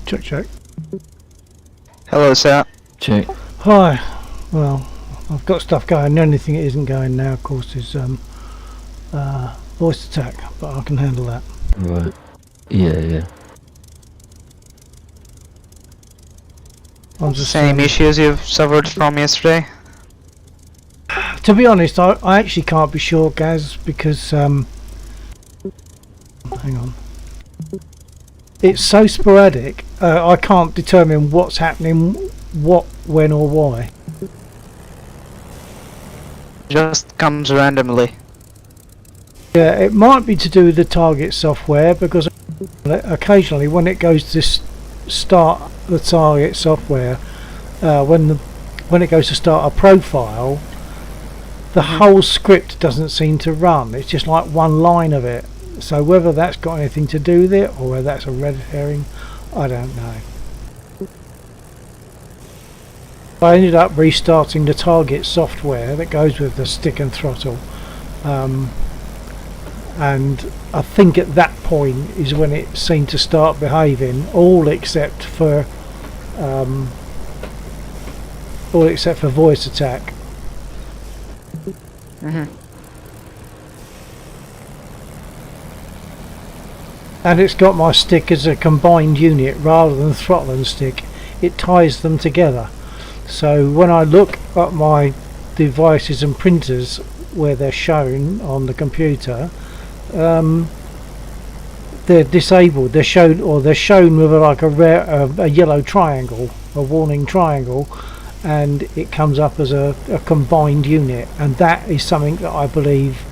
Check, check. Hello, sir. Check. Hi. Well, I've got stuff going. The only thing that isn't going now, of course, is voice attack, but I can handle that. Right. Yeah. I'm just Same issues you've suffered from yesterday? To be honest, I actually can't be sure, Gaz, because hang on. It's so sporadic. I can't determine what's happening, what, when, or why. Just comes randomly. Yeah, it might be to do with the target software, because occasionally when it goes to start the target software, when it goes to start a profile, the whole script doesn't seem to run. It's just like one line of it. So whether that's got anything to do with it, or whether that's a red herring, I don't know. I ended up restarting the target software that goes with the stick and throttle, and I think at that point is when it seemed to start behaving, all except for voice attack. And it's got my stick as a combined unit rather than throttle and stick. It ties them together. So when I look at my devices and printers where they're shown on the computer, they're disabled. They're shown with like a yellow triangle, a warning triangle, and it comes up as a combined unit, and that is something that I believe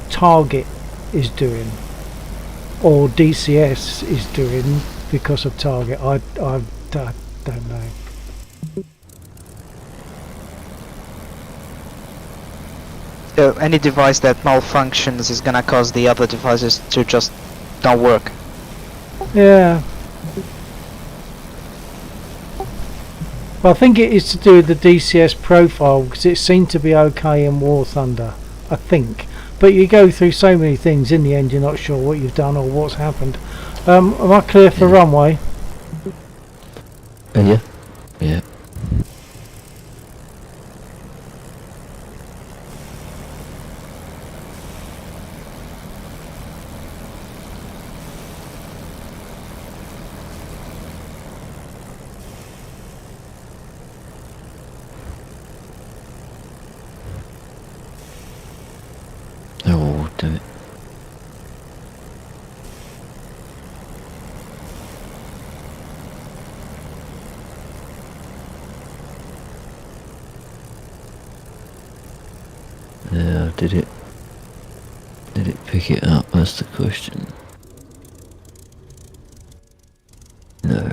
Target is doing, or DCS is doing because of Target. I don't know. Any device that malfunctions is gonna cause the other devices to just not work. Yeah. Well, I think it is to do with the DCS profile, because it seemed to be okay in War Thunder, I think. But you go through so many things, in the end you're not sure what you've done or what's happened. Am I clear for runway? Yeah. Oh, damn it. Yeah, did it pick it up? That's the question. No.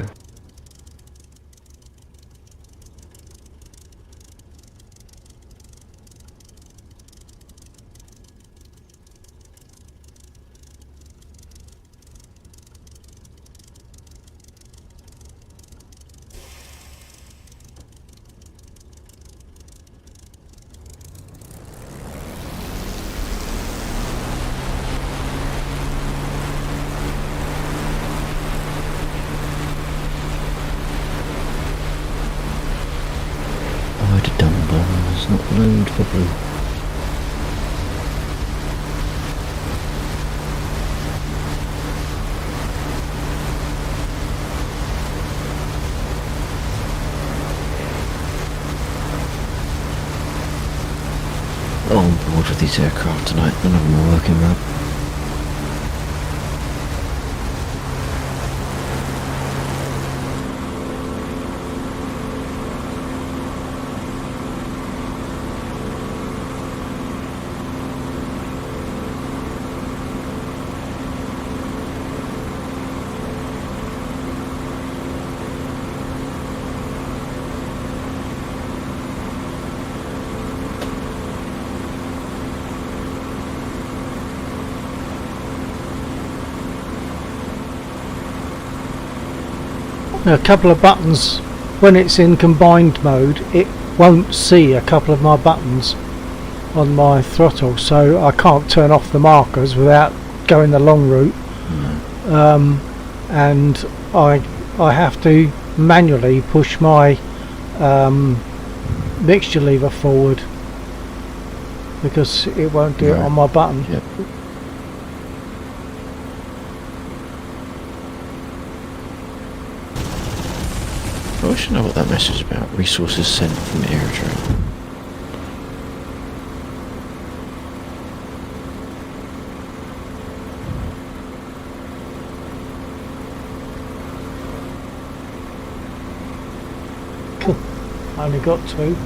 I'd have done bombs, not load probably. On board with these aircraft tonight, none of them are working well. A couple of buttons, when it's in combined mode, it won't see a couple of my buttons on my throttle, so I can't turn off the markers without going the long route. And I have to manually push my mixture lever forward because it won't do it Right. on my button. Yep. I wish to know what that message is about. Resources sent from airdrop. I only got 2.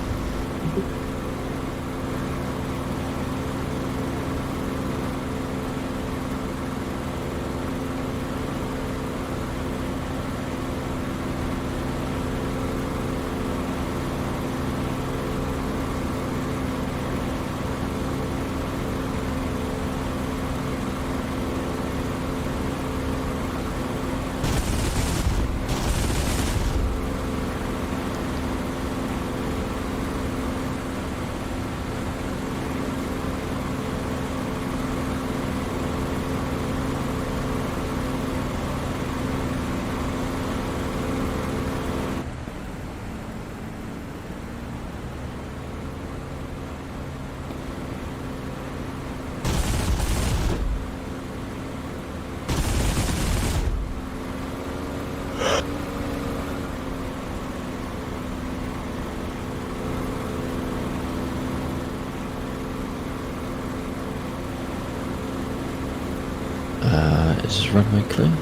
Is this runway clear?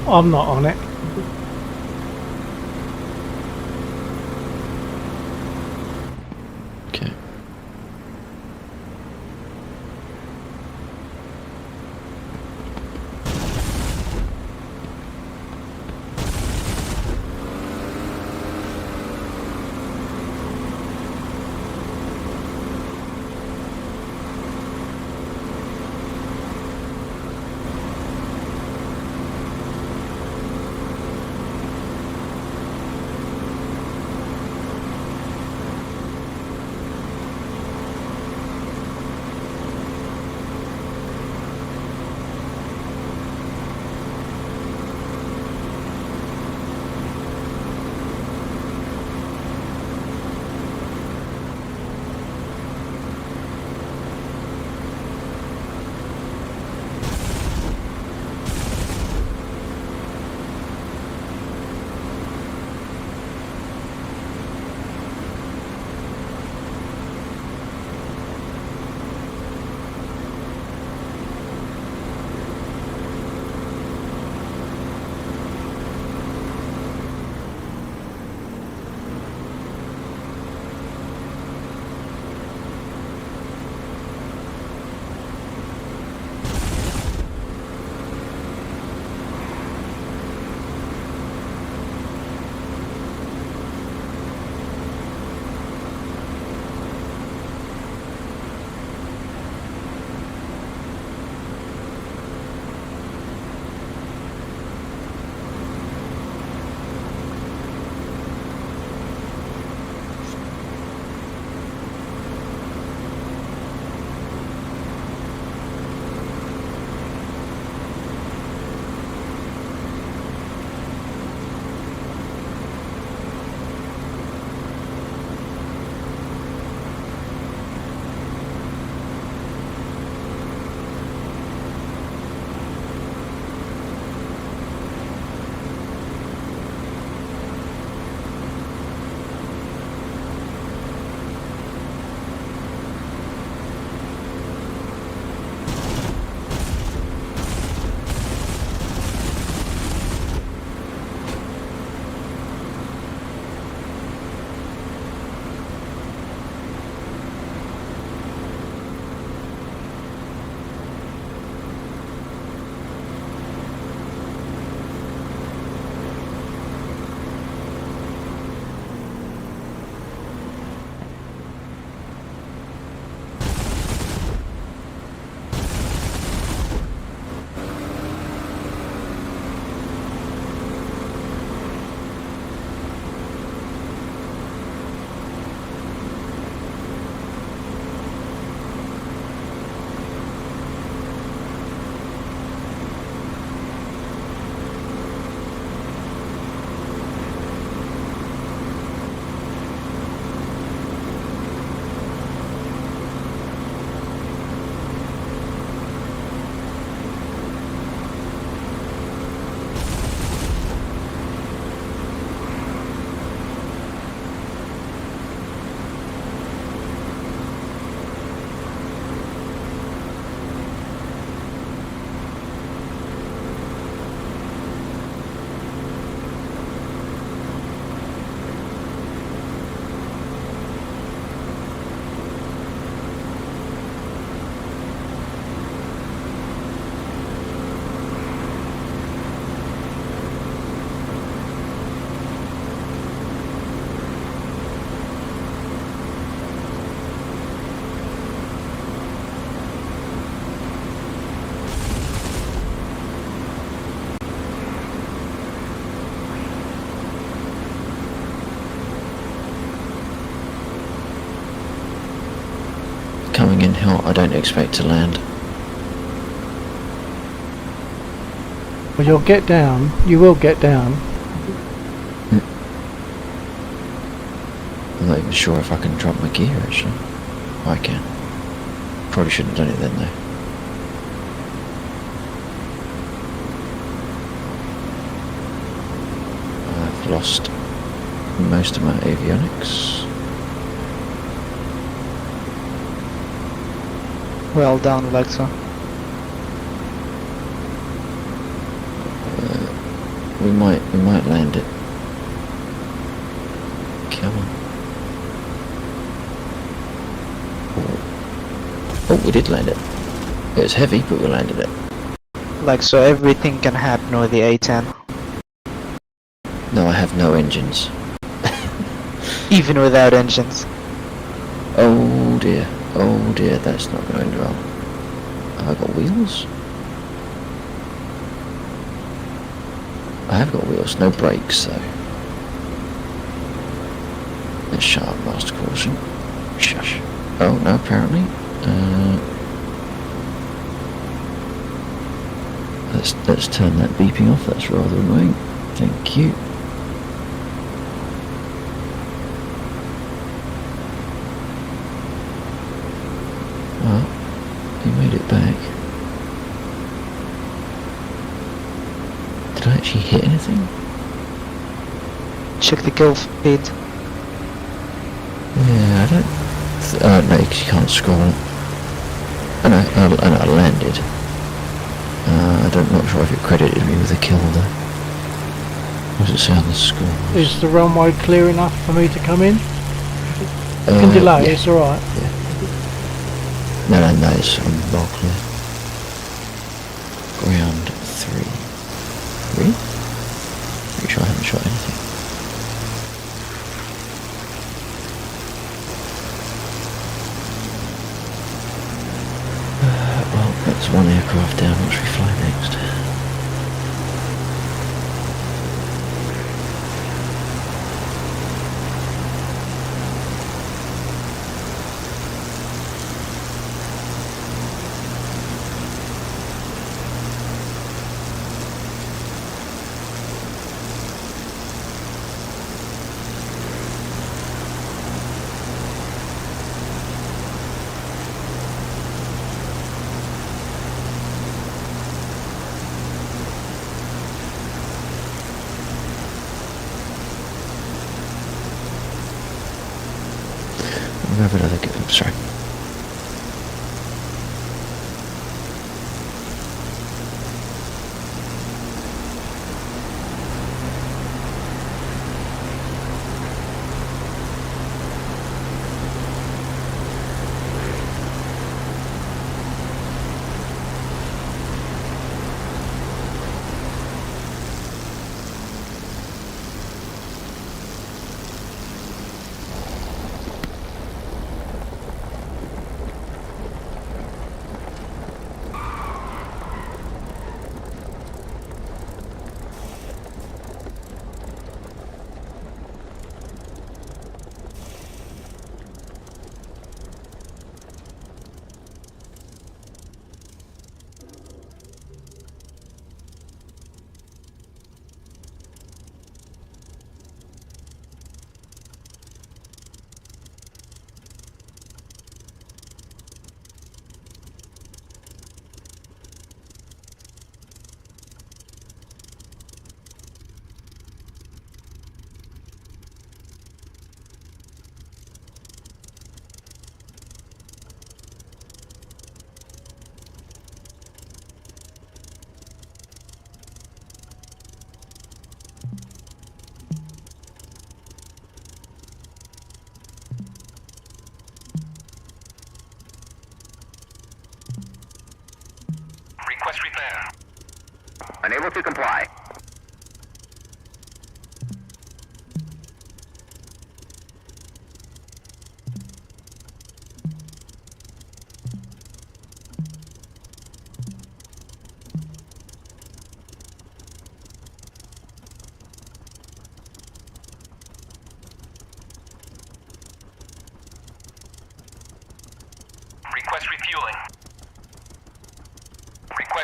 I'm not on it. Okay. Oh, I don't expect to land. Well, you'll get down. You will get down. I'm not even sure if I can drop my gear, actually. I can. Probably shouldn't have done it then, though. I've lost most of my avionics. Well done, Lexo. We might land it. Come on. Oh, we did land it. It was heavy, but we landed it. Lexo, everything can happen with the A10. No, I have no engines. Even without engines. Oh dear, that's not going to end well. Have I got wheels? I have got wheels, no brakes though. Let's shut up, master caution. Shush. Oh no, apparently. Let's turn that beeping off, that's rather annoying. Thank you. Well, he made it back. Did I actually hit anything? Check the kill feed. Yeah, I don't... oh no, because you can't scroll it. I landed. I'm not sure if it credited me with a kill though. What does it say on the score? Is the runway clear enough for me to come in? You can delay, yeah. it's alright. Yeah. No, it's well clear. Ground 3. Really? Pretty sure I haven't shot anything. Well, that's one aircraft down. What should we fly next? Wherever did I get them? Sorry. Request repair. Unable to comply. Request repair.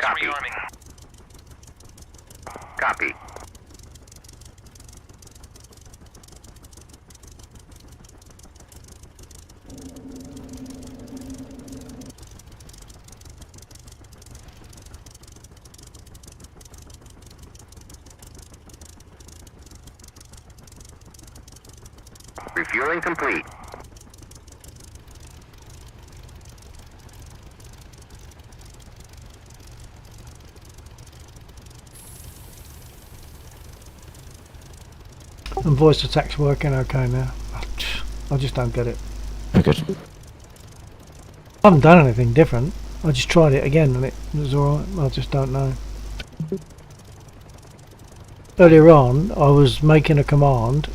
Copy. Copy. Refueling complete. And voice attack's working okay now. I just don't get it. Oh, good. I haven't done anything different. I just tried it again and it was alright. I just don't know. Earlier on, I was making a command.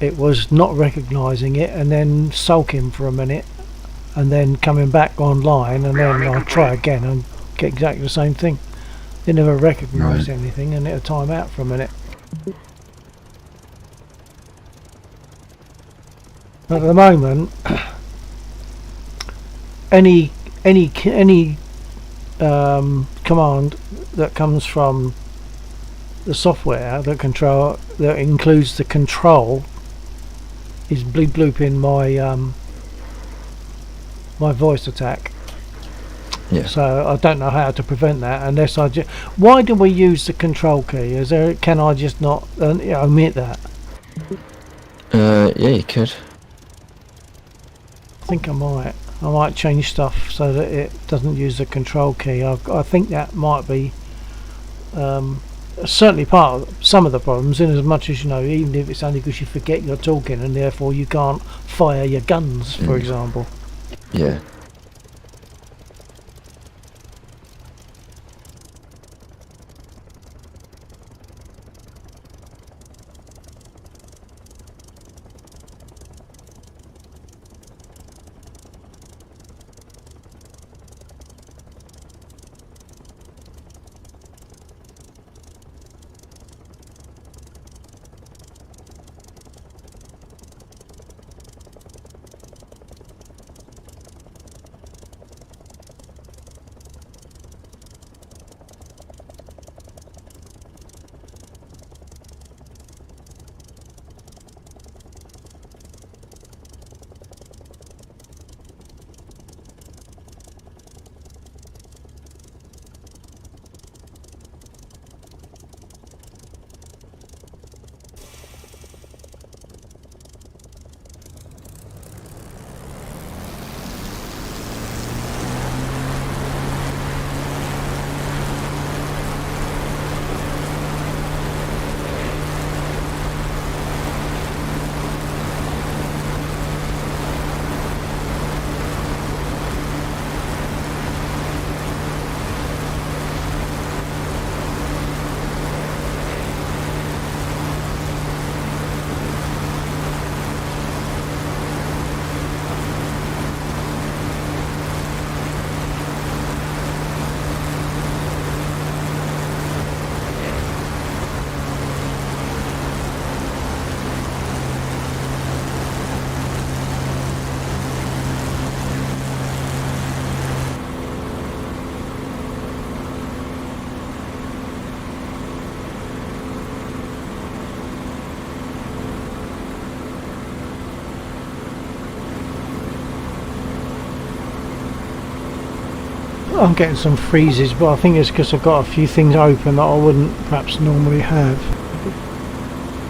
It was not recognising it and then sulking for a minute and then coming back online, and then I'll try again and get exactly the same thing. It never recognised anything and it'll time out for a minute. At the moment, any command that comes from the software that includes the control is blooping my my voice attack. Yeah. So I don't know how to prevent that unless I just. Why do we use the control key? Can I just not omit that? Yeah, you could. I think I might change stuff so that it doesn't use the control key. I think that might be certainly part of some of the problems, in as much as, you know, even if it's only because you forget you're talking and therefore you can't fire your guns, for example. Yeah. I'm getting some freezes, but I think it's because I've got a few things open that I wouldn't perhaps normally have.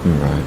Right.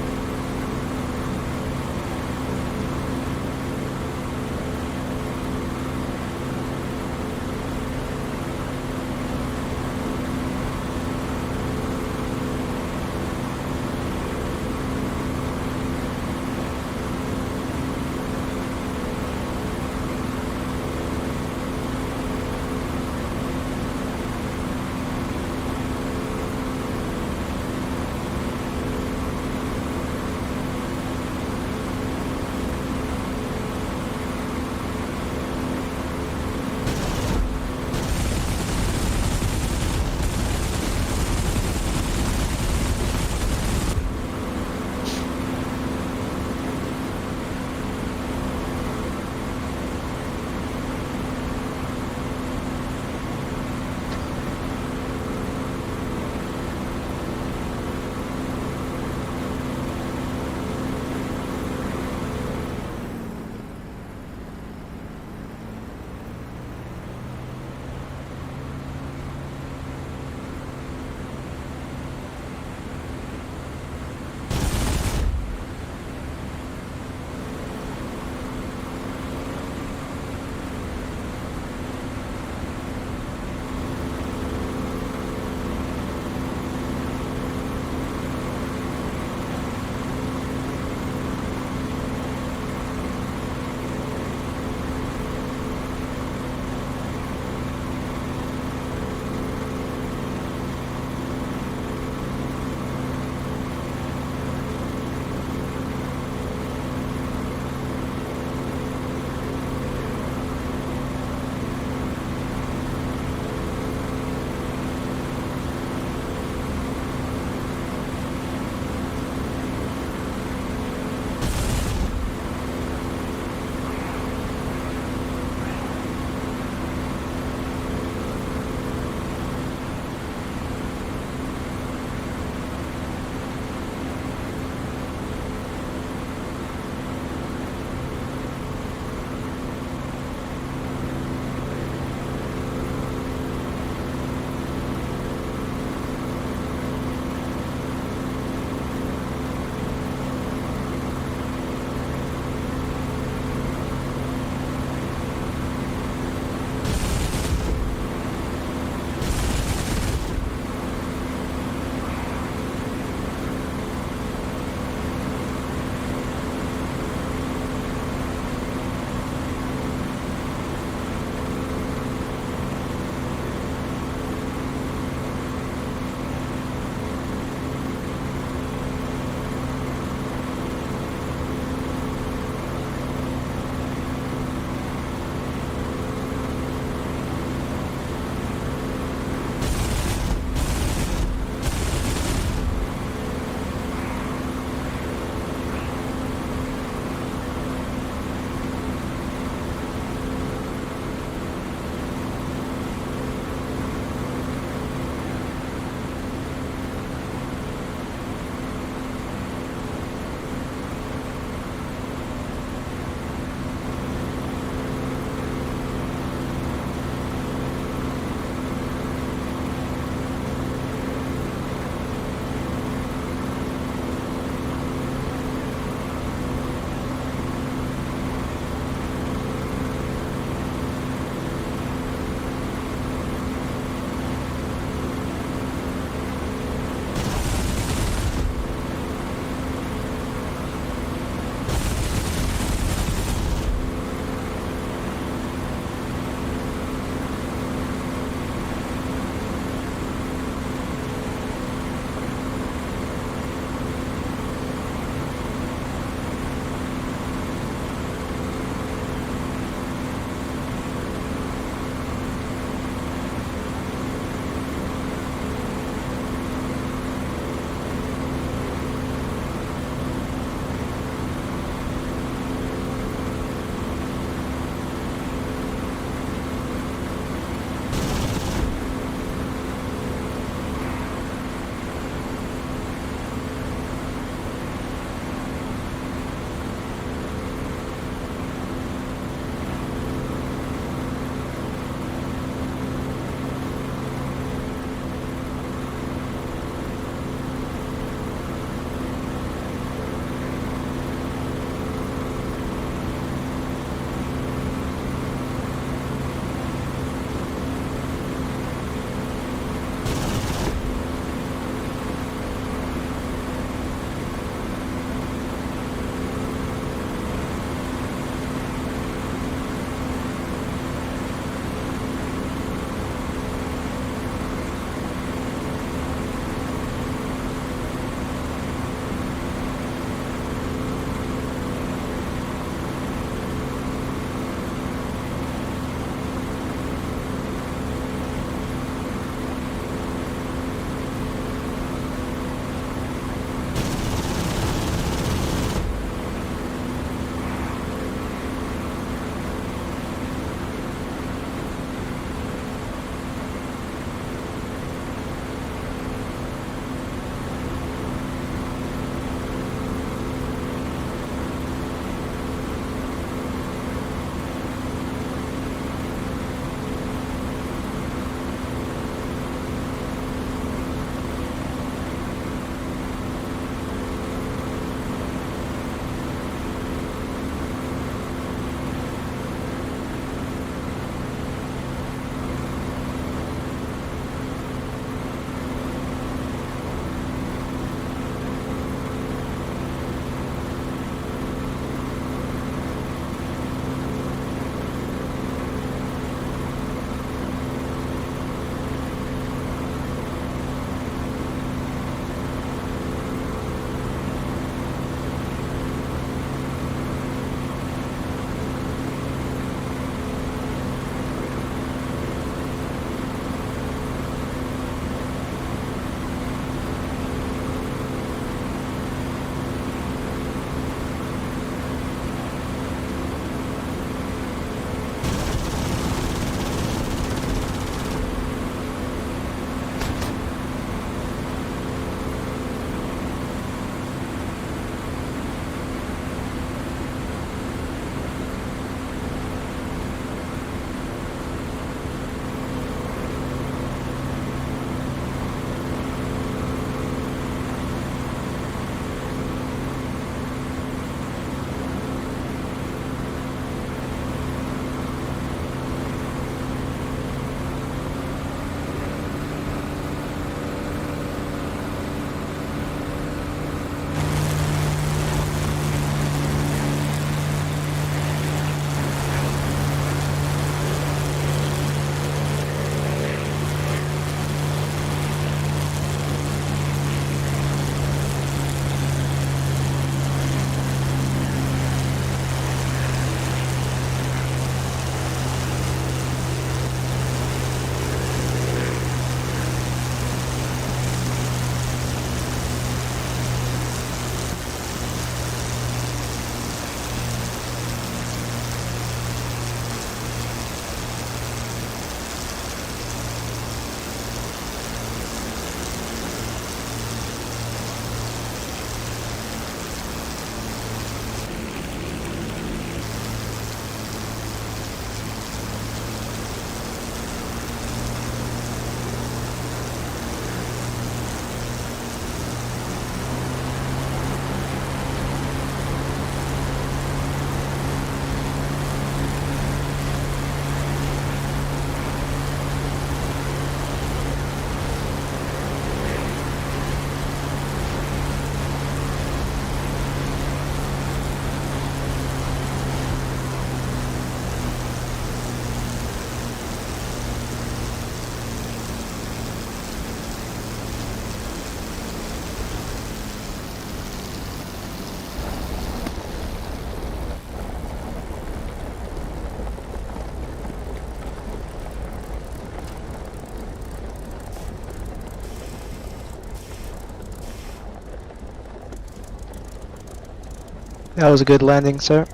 That was a good landing, sir.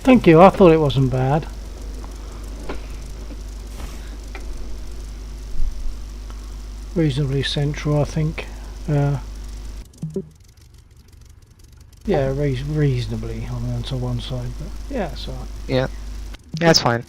Thank you. I thought it wasn't bad. Reasonably central, I think. Yeah, reasonably on onto one side, but yeah, it's alright. Yeah, that's fine.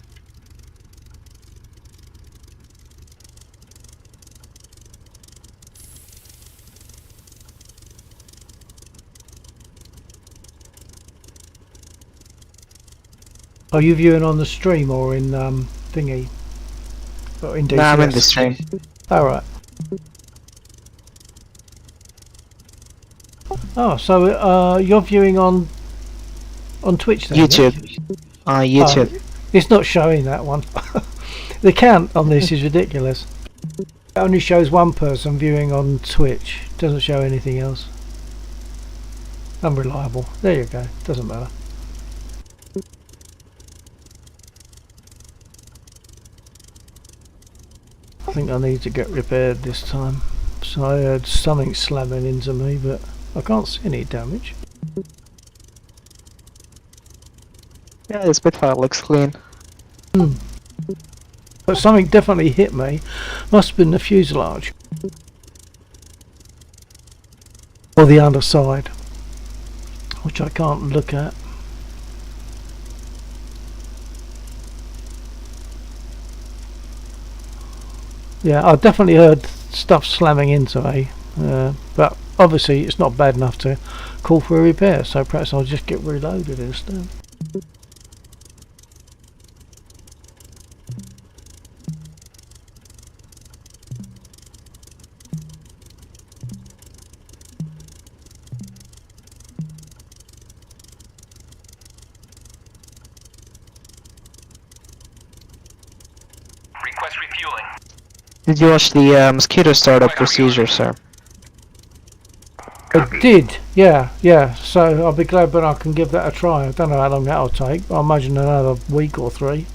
Are you viewing on the stream or in thingy? Or in DCS? No, I'm in the stream. Alright. Oh, so you're viewing on Twitch then? YouTube. YouTube. Oh, it's not showing that one. The count on this is ridiculous. It only shows one person viewing on Twitch. Doesn't show anything else. Unreliable. There you go. Doesn't matter. I think I need to get repaired this time. So I heard something slamming into me, but I can't see any damage. Yeah, the Spitfire looks clean. But something definitely hit me. Must have been the fuselage. Or the underside. Which I can't look at. Yeah, I definitely heard stuff slamming into me. But obviously it's not bad enough to call for a repair, so perhaps I'll just get reloaded instead. Request refueling. Did you watch the mosquito startup procedure, sir? I did, yeah, so I'll be glad when I can give that a try. I don't know how long that'll take, but I imagine another week or 3.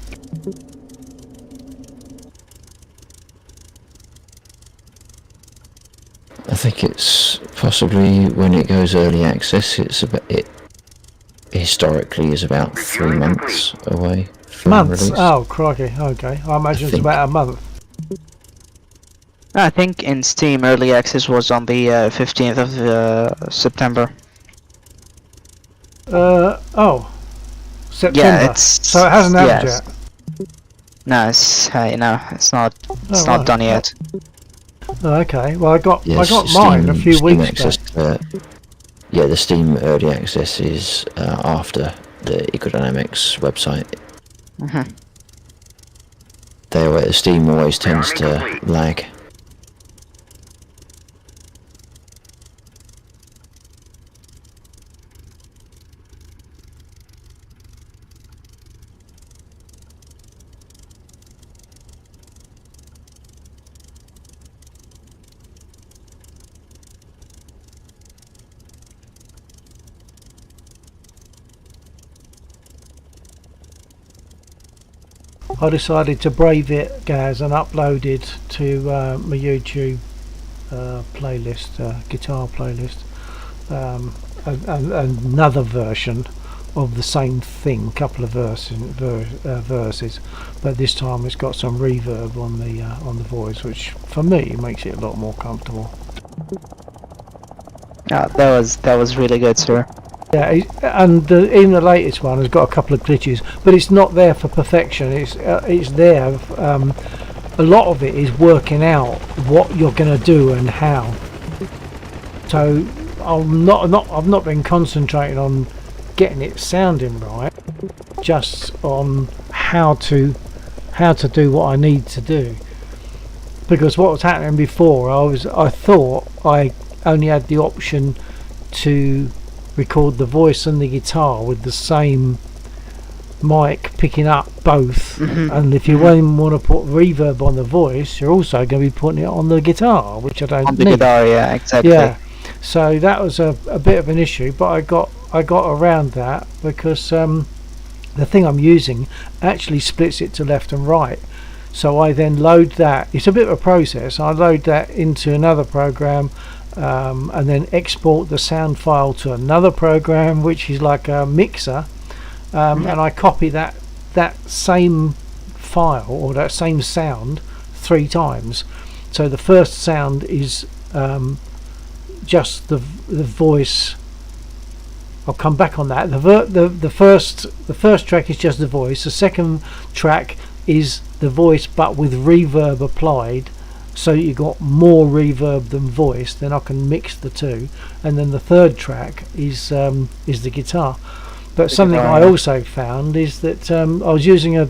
I think it's possibly when it goes early access. It historically is about 3 months away from Months? release. Oh, crikey, okay. I imagine it's think. about a month. I think in Steam early access was on the 15th of September. Oh. September. Yeah, it's so it hasn't happened yes. yet? No, it's it's not Oh, not right. done yet. Oh, okay, well I got Yes, mine a few Steam weeks access, back. yeah, the Steam early access is after the Ecodynamics website. Mhm. Steam always tends to complete. lag. I decided to brave it, Gaz, and uploaded to my YouTube playlist, guitar playlist, another version of the same thing, couple of verses, but this time it's got some reverb on the voice, which for me makes it a lot more comfortable. Yeah, that was really good, sir. Yeah, and even the latest one has got a couple of glitches, but it's not there for perfection. It's there. A lot of it is working out what you're going to do and how. So I've not been concentrating on getting it sounding right, just on how to do what I need to do. Because what was happening before, I thought I only had the option to record the voice and the guitar with the same mic picking up both, and if you want to put reverb on the voice, you're also going to be putting it on the guitar, which I don't On the need. guitar, yeah, exactly. Yeah, so that was a bit of an issue, but I got around that because the thing I'm using actually splits it to left and right. So I then load that. It's a bit of a process. I load that into another program, and then export the sound file to another program which is like a mixer, and I copy that same file or that same sound 3 times. So the first sound is just the voice. I'll come back on that. The first track is just the voice. The second track is the voice but with reverb applied, so you got more reverb than voice. Then I can mix the two, and then the third track is the guitar. But something I also found is that I was using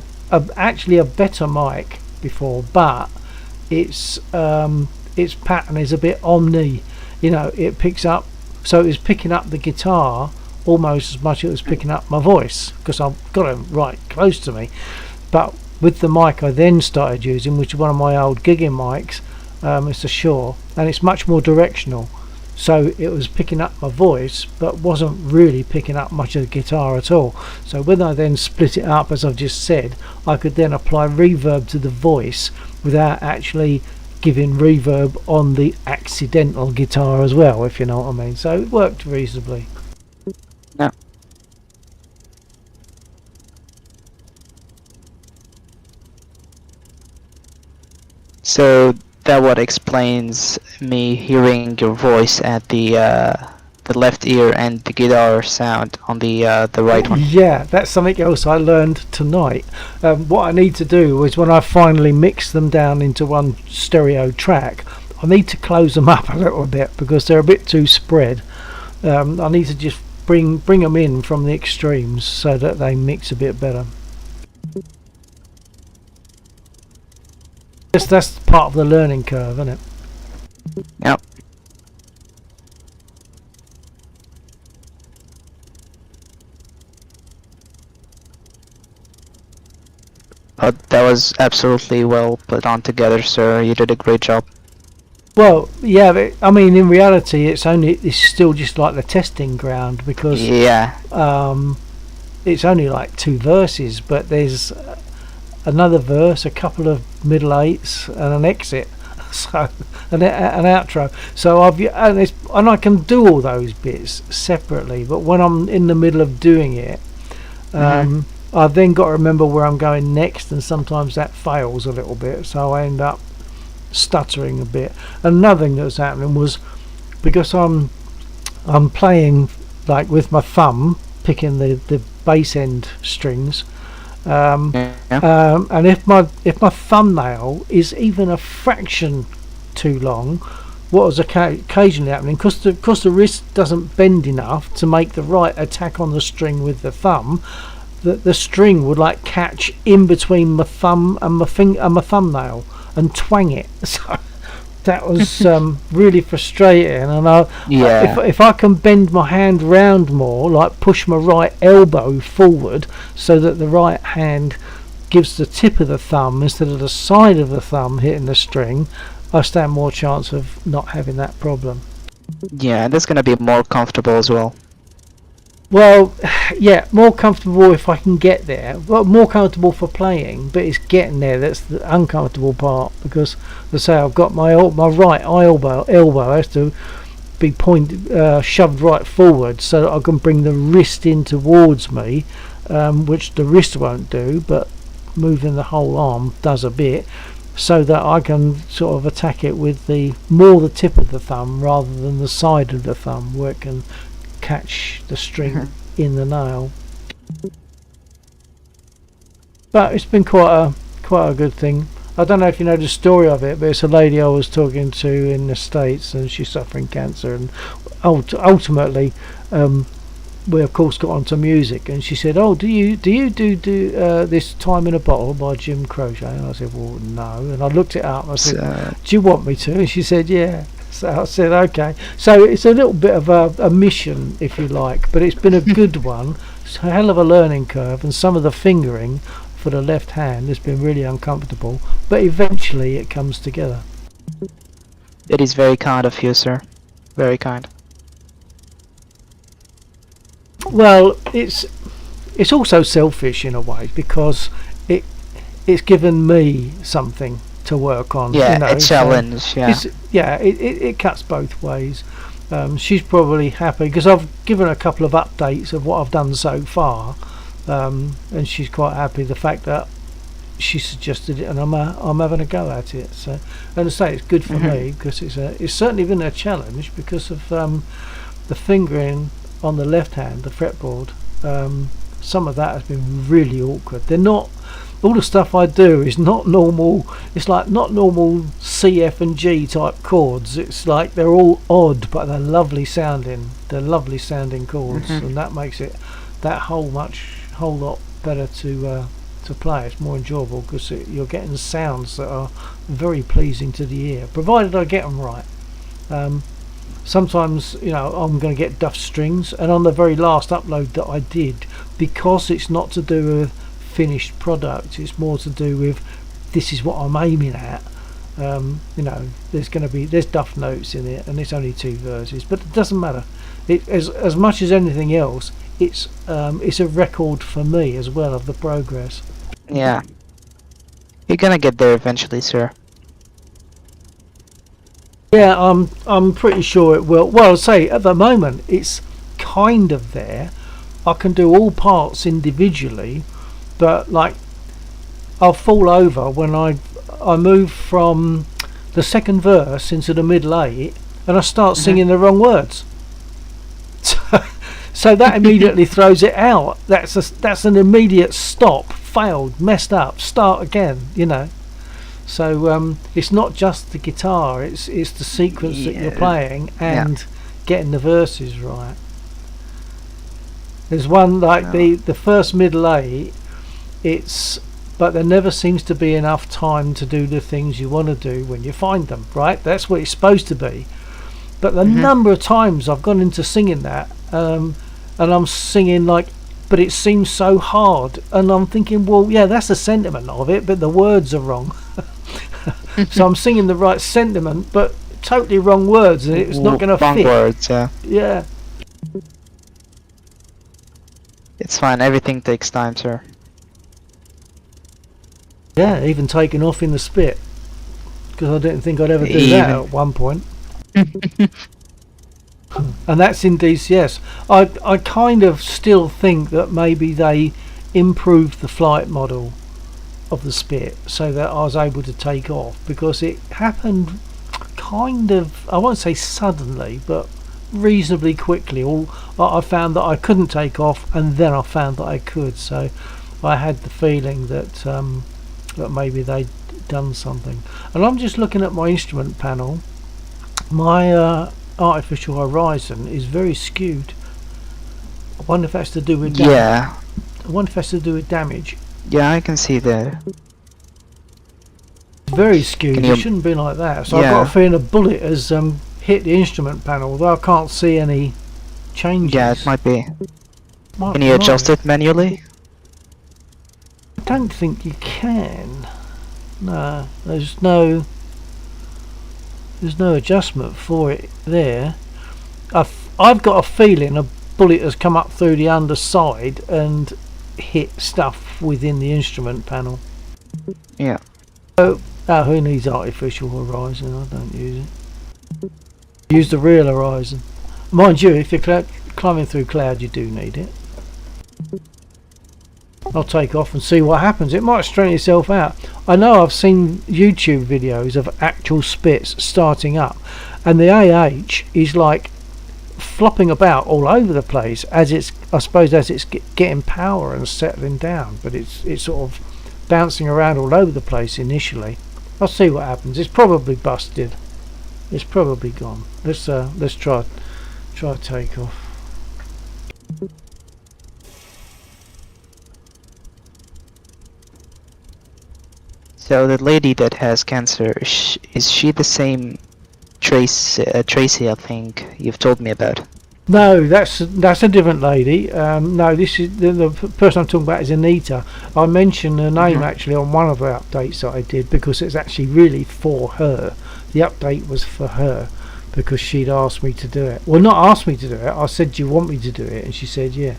actually a better mic before, but its pattern is a bit omni. It picks up, so it was picking up the guitar almost as much as it was picking up my voice, because I've got it right close to me. But with the mic I then started using, which is one of my old gigging mics, it's a Shure, and it's much more directional, so it was picking up my voice but wasn't really picking up much of the guitar at all. So when I then split it up, as I've just said, I could then apply reverb to the voice without actually giving reverb on the accidental guitar as well, if you know what I mean. So it worked reasonably. No. So that what explains me hearing your voice at the left ear and the guitar sound on the right one. Yeah, that's something else I learned tonight. What I need to do is, when I finally mix them down into one stereo track, I need to close them up a little bit because they're a bit too spread. I need to just bring them in from the extremes so that they mix a bit better. That's part of the learning curve, isn't it? Yep. But that was absolutely well put on together, sir. You did a great job. Well, yeah, but, I mean, in reality, it's still just like the testing ground, because Yeah. it's only like 2 verses, but there's another verse, a couple of middle eights, and an exit, so an outro. So and I can do all those bits separately, but when I'm in the middle of doing it, I've then got to remember where I'm going next, and sometimes that fails a little bit, so I end up stuttering a bit. Another thing that was happening was, because I'm playing like with my thumb, picking the bass end strings, and if my thumbnail is even a fraction too long, what was occasionally happening, because the wrist doesn't bend enough to make the right attack on the string with the thumb, the string would like catch in between my thumb and my thumbnail and twang it. So that was really frustrating. And if I can bend my hand round more, like push my right elbow forward so that the right hand gives the tip of the thumb instead of the side of the thumb hitting the string, I stand more chance of not having that problem. Yeah, that's gonna be more comfortable as well. Well, yeah, more comfortable if I can get there. Well, more comfortable for playing, but it's getting there that's the uncomfortable part, because, as I say, I've got my right elbow has to be shoved right forward so that I can bring the wrist in towards me, which the wrist won't do, but moving the whole arm does a bit, so that I can sort of attack it with the tip of the thumb rather than the side of the thumb, where it can catch the string in the nail. But it's been quite a good thing. I don't know if you know the story of it, but it's a lady I was talking to in the States, and she's suffering cancer, and ultimately we of course got onto music, and she said, "Oh, do you do this Time in a Bottle by Jim Croce?" And I said, "Well, no." And I looked it up. I said, "Do you want me to?" And she said, "Yeah." So I said, okay. So it's a little bit of a mission, if you like, but it's been a good one. It's a hell of a learning curve, and some of the fingering for the left hand has been really uncomfortable, but eventually it comes together. It is very kind of you, sir. Very kind. Well, it's also selfish in a way, because it's given me something to work on. Yeah, you know, a challenge. Yeah. It cuts both ways. She's probably happy because I've given her a couple of updates of what I've done so far, and she's quite happy. The fact that she suggested it, and I'm having a go at it. So, and I say it's good for me because it's certainly been a challenge because of the fingering on the left hand, the fretboard. Some of that has been really awkward. They're not. All the stuff I do is not normal. It's like not normal C, F and G type chords. It's like they're all odd, but they're lovely sounding. They're lovely sounding chords, and that makes it that whole lot better to play. It's more enjoyable because you're getting sounds that are very pleasing to the ear, provided I get them right. Sometimes, you know, I'm going to get duff strings, and on the very last upload that I did, because it's not to do with finished product, it's more to do with this is what I'm aiming at. You know, there's duff notes in it, and it's only 2 verses, but it doesn't matter. It as much as anything else, it's a record for me as well of the progress. Yeah. You're gonna get there eventually, sir. Yeah, I'm pretty sure it will. Well, I'll say at the moment it's kind of there. I can do all parts individually, but like I'll fall over when I move from the second verse into the middle 8 and I start singing the wrong words. So that immediately throws it out. That's an immediate stop, failed, messed up, start again, you know. So it's not just the guitar, it's the sequence that you're playing and getting the verses right. There's one like the first middle 8, but there never seems to be enough time to do the things you want to do when you find them, right? That's what it's supposed to be. But the number of times I've gone into singing that, and I'm singing like, but it seems so hard, and I'm thinking, well, yeah, that's the sentiment of it, but the words are wrong. So I'm singing the right sentiment, but totally wrong words, and it's not going to fit. Wrong words, yeah. Yeah. It's fine. Everything takes time, sir. Yeah, even taking off in the spit, because I didn't think I'd ever do that at one point. And that's in DCS. I kind of still think that maybe they improved the flight model of the spit so that I was able to take off, because it happened kind of, I won't say suddenly, but reasonably quickly. I found that I couldn't take off, and then I found that I could. So I had the feeling that that maybe they'd done something. And I'm just looking at my instrument panel. My artificial horizon is very skewed. I wonder if that's to do with damage. Yeah. I wonder if that's to do with damage. Yeah, I can see that. It's very skewed. It shouldn't be like that. So I've got a feeling a bullet has hit the instrument panel, although I can't see any changes. Yeah, it might be. Can you adjust it manually? I don't think you can. No, there's no adjustment for it there. I've got a feeling a bullet has come up through the underside and hit stuff within the instrument panel. Yeah. Oh, who needs artificial horizon? I don't use it. Use the real horizon. Mind you, if you're climbing through cloud, you do need it. I'll take off and see what happens. It might straighten itself out. I know I've seen YouTube videos of actual spits starting up, and the AH is like flopping about all over the place as it's getting power and settling down, but it's sort of bouncing around all over the place initially. I'll see what happens. It's probably busted. It's probably gone. Let's try take off. So the lady that has cancer, is she the same Tracy, I think you've told me about? No, that's a different lady. No, this is the person I'm talking about is Anita. I mentioned her name actually on one of the updates that I did, because it's actually really for her. The update was for her because she'd asked me to do it. Well, not asked me to do it. I said, "Do you want me to do it?" And she said, "Yeah."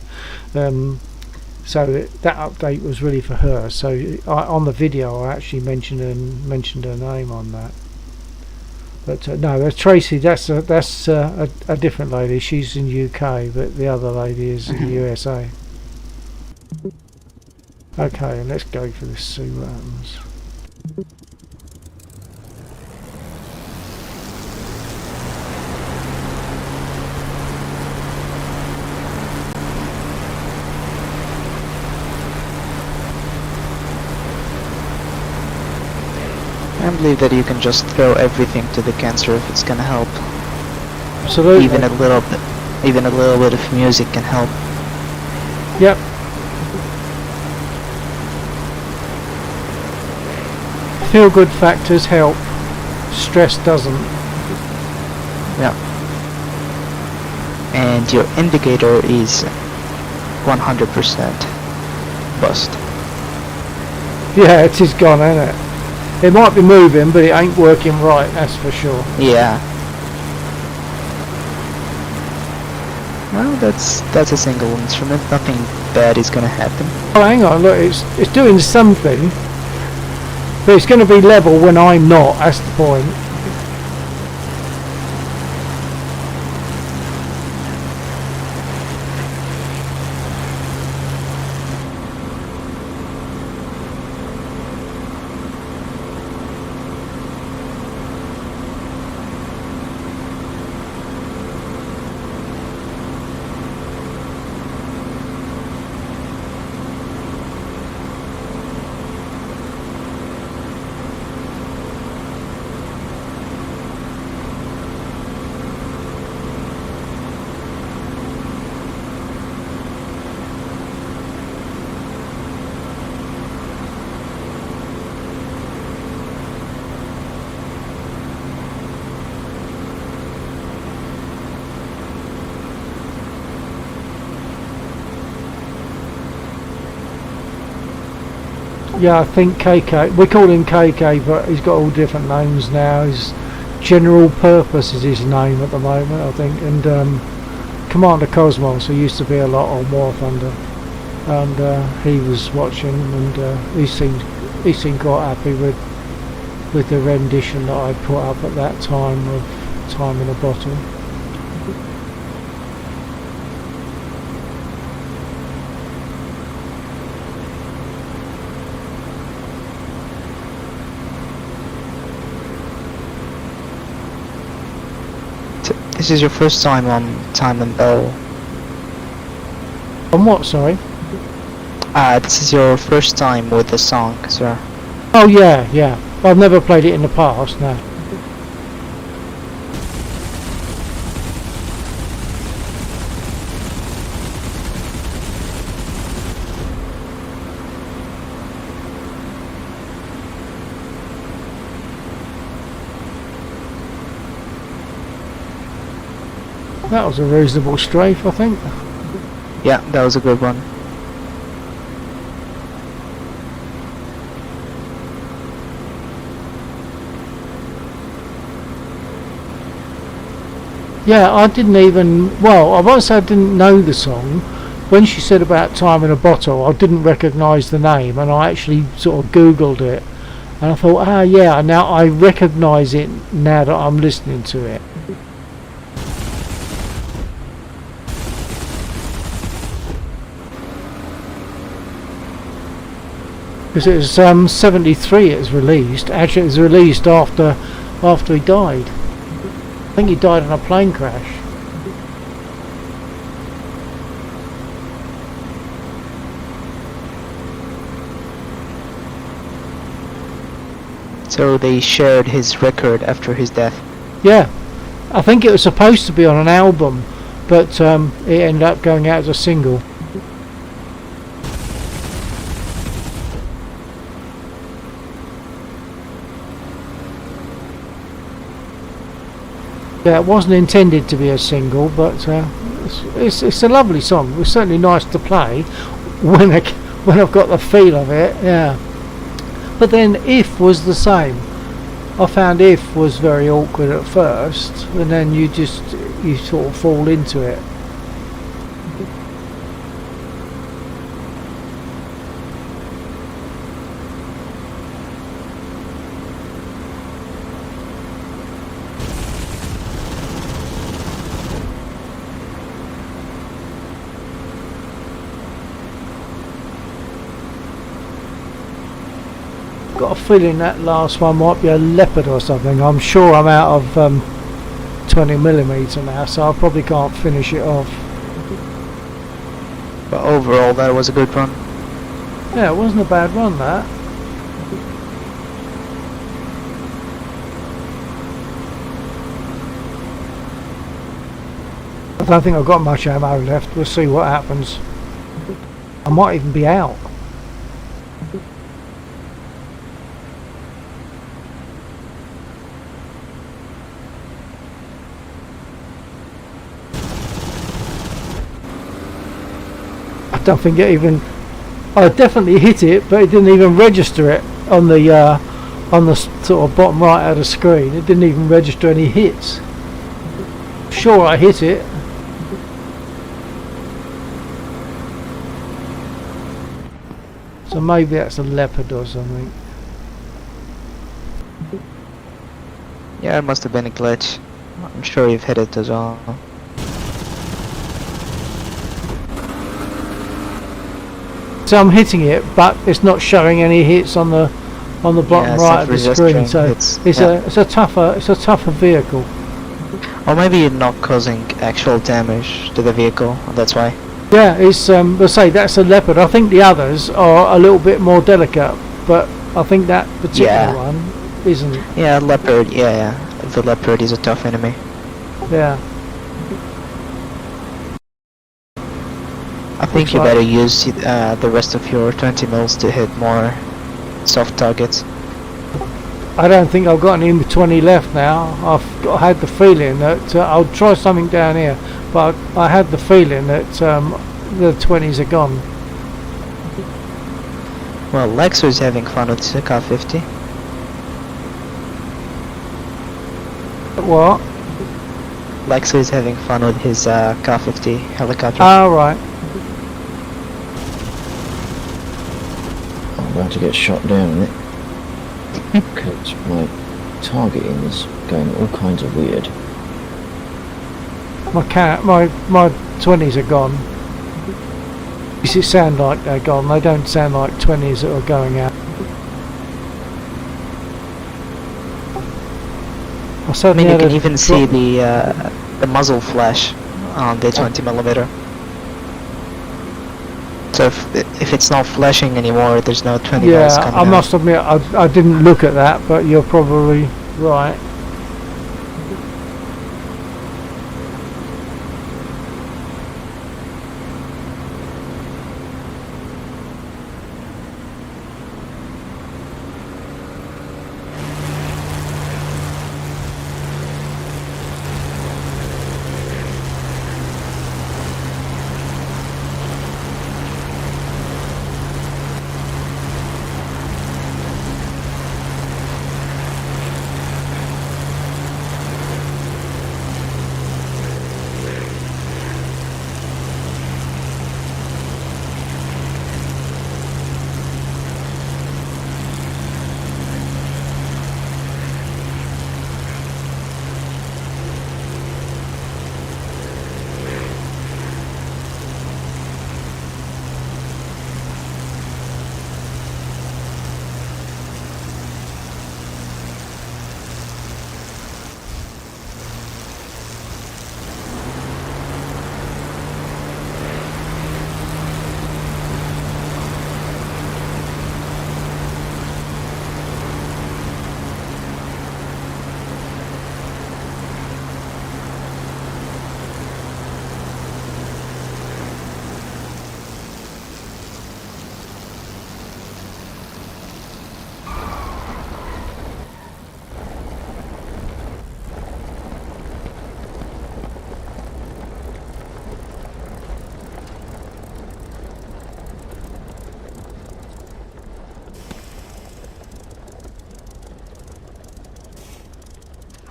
So that update was really for her. So on the video I actually mentioned her name on that. But no, that's Tracy. That's a different lady. She's in UK, but the other lady is in the USA. Okay, let's go for this. See what happens. I believe that you can just throw everything to the cancer if it's gonna help. Absolutely. Even a little bit of music can help. Yep. Feel good factors help. Stress doesn't. Yeah. And your indicator is 100% bust. Yeah, it is gone, ain't it? It might be moving, but it ain't working right, that's for sure. Yeah. Well, that's a single instrument. Nothing bad is gonna happen. Oh, hang on, look, it's doing something, but it's going to be level when I'm not. That's the point. Yeah, I think KK, we call him KK, but he's got all different names now. His General Purpose is his name at the moment, I think, and Commander Cosmos, who used to be a lot on War Thunder, and he was watching, and he seemed quite happy with the rendition that I put up at that time of Time in a Bottle. This is your first time on Time and Bell. On what, sorry? This is your first time with the song, sir. Oh yeah, yeah. I've never played it in the past, no. That was a reasonable strafe, I think. Yeah, that was a good one. Yeah, I didn't even, well, I won't say I didn't know the song. When she said about Time in a Bottle, I didn't recognise the name, and I actually sort of Googled it. And I thought, ah yeah, now I recognise it now that I'm listening to it. Because it was 73 it was released. Actually it was released after he died. I think he died in a plane crash. So they shared his record after his death. Yeah, I think it was supposed to be on an album, but it ended up going out as a single. Yeah, it wasn't intended to be a single, but it's a lovely song. It was certainly nice to play when I've got the feel of it. Yeah. But then If was the same. I found If was very awkward at first, and then you sort of fall into it. got a feeling that last one might be a Leopard or something. I'm sure I'm out of 20mm now, so I probably can't finish it off. But overall, that was a good run. Yeah, it wasn't a bad run, that. I don't think I've got much ammo left. We'll see what happens. I might even be out. I don't think it even... I definitely hit it, but it didn't even register it on the sort of bottom right of the screen. It didn't even register any hits. Sure, I hit it. So maybe that's a Leopard or something. Yeah, it must have been a glitch. I'm sure you've hit it as well. So I'm hitting it, but it's not showing any hits on the bottom Yeah, it's right not of the screen. registering So hits. it's Yeah. a tougher vehicle. Or maybe you're not causing actual damage to the vehicle, that's why. Yeah, it's let's say that's a Leopard. I think the others are a little bit more delicate, but I think that particular Yeah. one isn't. Yeah, Leopard, yeah. The Leopard is a tough enemy. Yeah. I think Looks you like- better use the rest of your 20 mils to hit more soft targets. I don't think I've got any in 20 left now. I had the feeling that I'll try something down here, but I had the feeling that the 20s are gone. Well, Lexo is having fun with the car 50. What? Lexo is having fun with his car 50 helicopter. Ah, right. I'm about to get shot down in it. Because my targeting is going all kinds of weird. My 20s are gone. Does it sound like they're gone? They don't sound like 20s that are going out. I I certainly mean, you had can a even see the muzzle flash on the 20mm. So if it's not flashing anymore, there's no 20 mils Yeah, coming I out. must admit I didn't look at that, but you're probably right.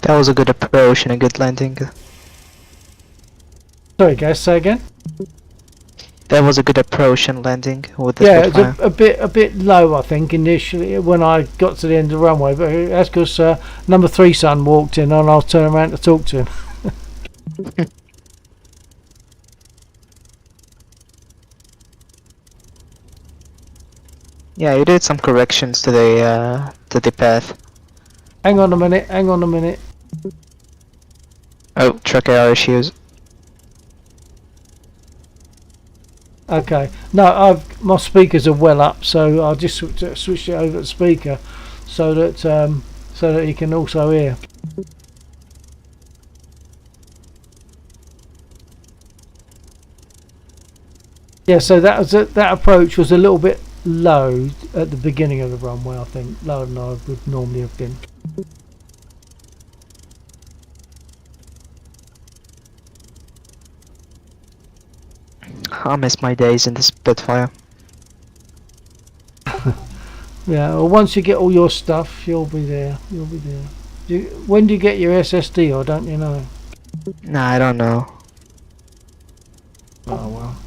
That was a good approach and a good landing. Sorry guys, say again? That was a good approach and landing with the Yeah, it's Spitfire. a bit low I think initially when I got to the end of the runway, but that's because number 3 son walked in and I'll turn around to talk to him. Yeah, you did some corrections to the path. Hang on a minute, hang on a minute. Oh, truck error issues. Okay. No, my speakers are well up, so I'll just switch it over to speaker so that you can also hear. Yeah, so that approach was a little bit low at the beginning of the runway, I think, lower than I would normally have been. I miss my days in the Spitfire. Yeah, well, once you get all your stuff, you'll be there. You'll be there. When do you get your SSD, or don't you know? Nah, I don't know. Oh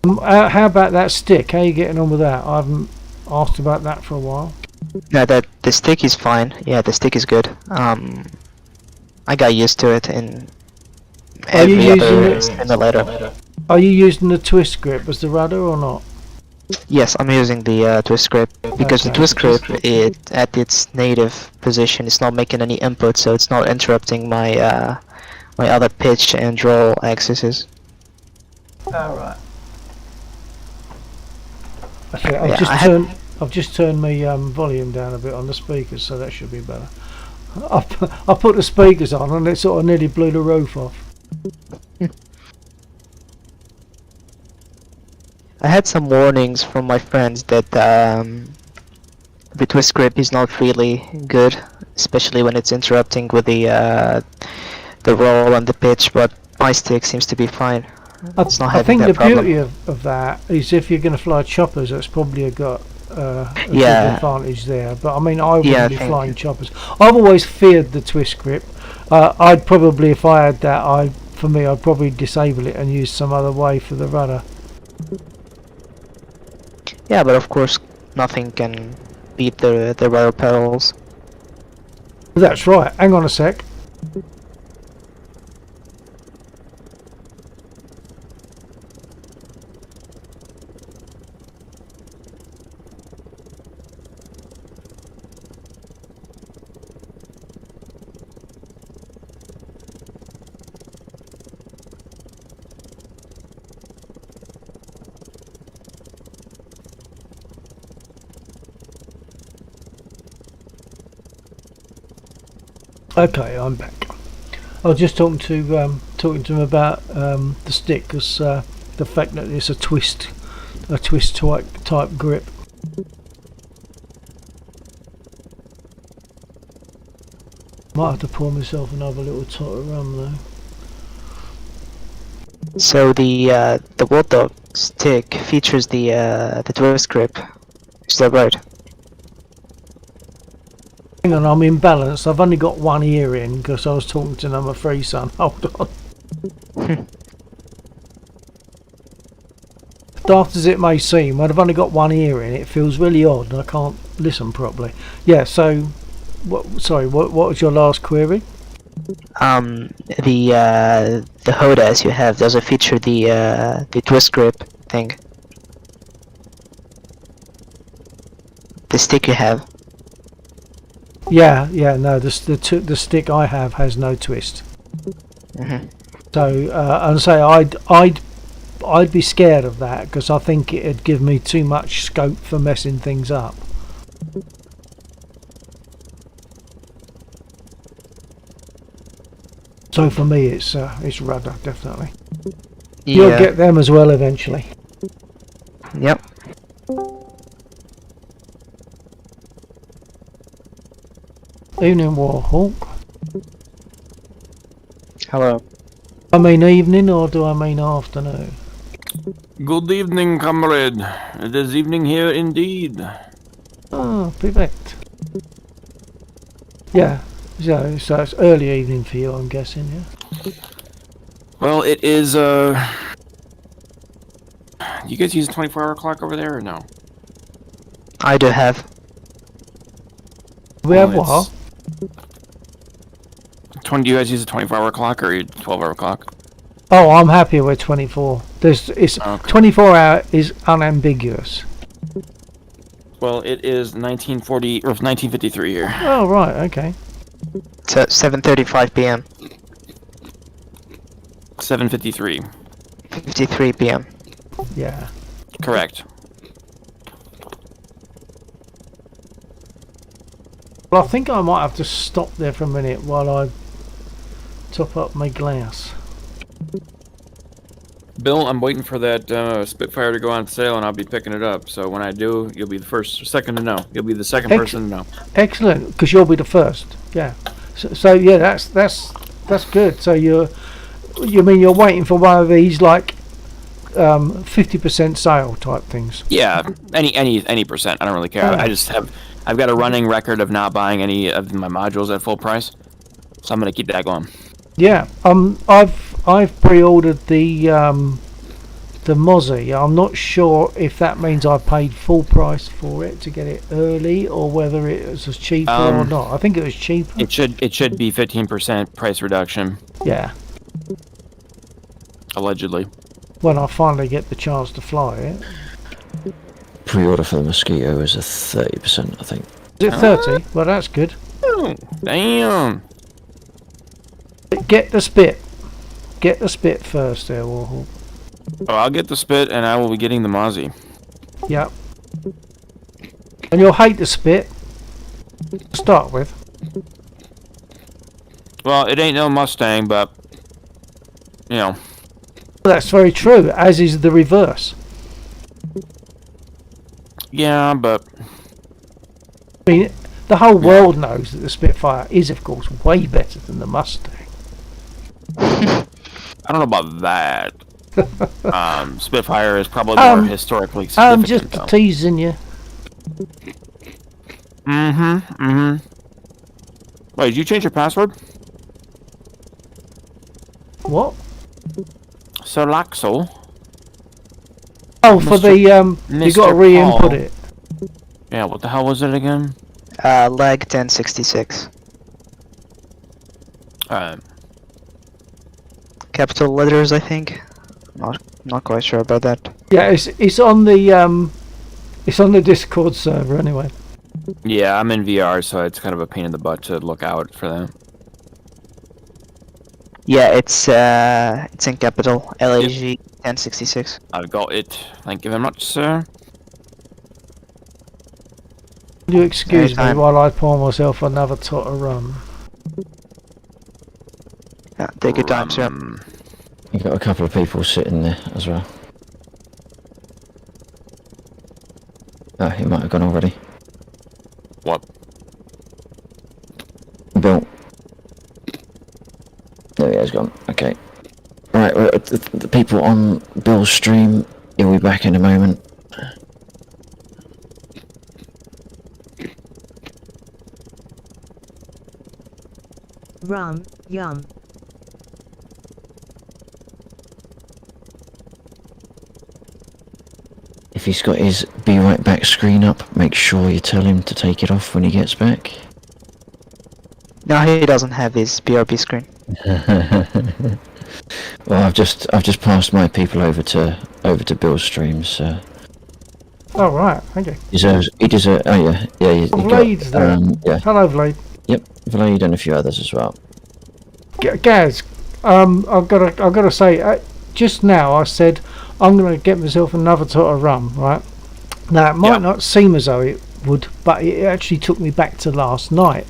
well. How about that stick? How are you getting on with that? I haven't asked about that for a while. Yeah, the stick is fine. Yeah, the stick is good. I got used to it in Are you every using other it? simulator. Are you using the twist grip as the rudder or not? Yes, I'm using the twist grip because the Okay. twist grip, at its native position, it's not making any input, so it's not interrupting my my other pitch and draw axes. Alright. Okay, Yeah, I've just turned my volume down a bit on the speakers, so that should be better. I put the speakers on and it sort of nearly blew the roof off. I had some warnings from my friends that the twist grip is not really good, especially when it's interrupting with the roll and the pitch. But my stick seems to be fine. It's not I having think that the problem. beauty of that is if you're going to fly choppers, that's probably got a good Yeah. advantage there. But I mean, I wouldn't Yeah, I be think- flying choppers. I've always feared the twist grip. I'd probably, if I had that, I'd probably disable it and use some other way for the rudder. Yeah, but of course nothing can beat the rudder pedals. That's right. Hang on a sec. Okay, I'm back. I was just talking to him about the stick, because the fact that it's a twist type grip. Might have to pour myself another little tot of rum though. So the Watdog stick features the twist grip. Is that right? Hang on, I'm imbalanced. I've only got one ear in because I was talking to number 3, son. Hold on. Daft as it may seem, when I've only got one ear in, it feels really odd and I can't listen properly. Yeah, so, what was your last query? The Hodas you have, does it feature the twist grip thing? The stick you have. Yeah, no, the stick I have has no twist. Mm-hmm. So, and say I'd be scared of that because I think it'd give me too much scope for messing things up. So for me, it's rudder definitely. You'll get them as well eventually. Yep. Evening, Warhawk. Hello. I mean evening, or do I mean afternoon? Good evening, comrade. It is evening here indeed. Oh, perfect. Yeah, so it's early evening for you, I'm guessing, yeah? Well, it is, you guys use a 24-hour clock over there or no? I do have. We have Well, what? Do you guys use a 24-hour clock or a 12-hour clock? Oh, I'm happier with 24. It's Okay. 24 hour is unambiguous. Well, it is 1940 or 1953 here. Oh right, okay. It's at 7:35 p.m. 7:53. 53 p.m. Yeah. Correct. Well, I think I might have to stop there for a minute while I top up my glass. Bill, I'm waiting for that Spitfire to go on sale, and I'll be picking it up. So when I do, you'll be the second to know. You'll be the second person to know. Excellent, because you'll be the first. Yeah. So yeah, that's good. So you mean you're waiting for one of these like 50% sale type things? Yeah, any percent. I don't really care. Oh. I just I've got a running record of not buying any of my modules at full price, so I'm gonna keep that going. Yeah. I've pre-ordered the Mozzie. I'm not sure if that means I paid full price for it to get it early, or whether it was cheaper or not. I think it was cheaper. It should be 15% price reduction, Yeah. allegedly. When I finally get the chance to fly it. Pre-order for the Mosquito is a 30%, I think. Is it 30? Well, that's good. Damn. Get the spit. Get the spit first there, Warhol. Oh, I'll get the spit, and I will be getting the Mozzie. Yep. And you'll hate the spit to start with. Well, it ain't no Mustang, but you know. That's very true, as is the reverse. Yeah, but I mean, the whole world knows that the Spitfire is, of course, way better than the Mustang. I don't know about that. Spitfire is probably more historically significant. I'm just though. teasing you. Wait, did you change your password? What? Solaxo. Oh, for the you got to Mr. re-input Paul. it. Yeah, what the hell was it again? Leg 1066. Capital letters, I think. Not quite sure about that. Yeah, it's on the Discord server anyway. Yeah, I'm in VR, so it's kind of a pain in the butt to look out for them. Yeah, it's in capital. LAG 1066. I've got it. Thank you very much, sir. Will you excuse me Anytime. while I pour myself another tot of rum? Yeah, take your time, sir. You've got a couple of people sitting there as well. Oh, he might have gone already. What? Bill. There he has gone. Okay. Right, well, the people on Bill's stream, he'll be back in a moment. Rum, yum. If he's got his be right back screen up, make sure you tell him to take it off when he gets back. No, he doesn't have his BRB screen. Well, I've just passed my people over to Bill's stream, so Oh right, thank you. he deserves. Oh yeah. You Vlade's there. yeah. Hello, Vlade. Yep, Vlade and a few others as well. Gaz, I've got to say, just now I said I'm going to get myself another tot of rum, right? Now it might not seem as though it would, but it actually took me back to last night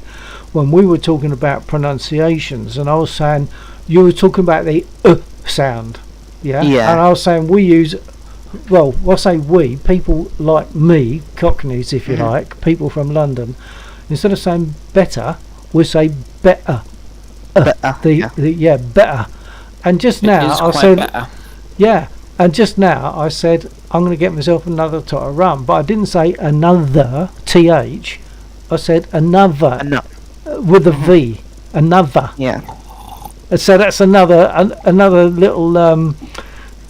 when we were talking about pronunciations, and I was saying you were talking about the sound, yeah. Yeah. And I was saying we use, well, I say we, people like me, Cockneys, if you like, people from London, instead of saying better, we say better. Better. And just now I said, better. yeah, and just now I said I'm going to get myself another tot of rum, but I didn't say another th. I said another No. with a v, another. Yeah. And so that's another little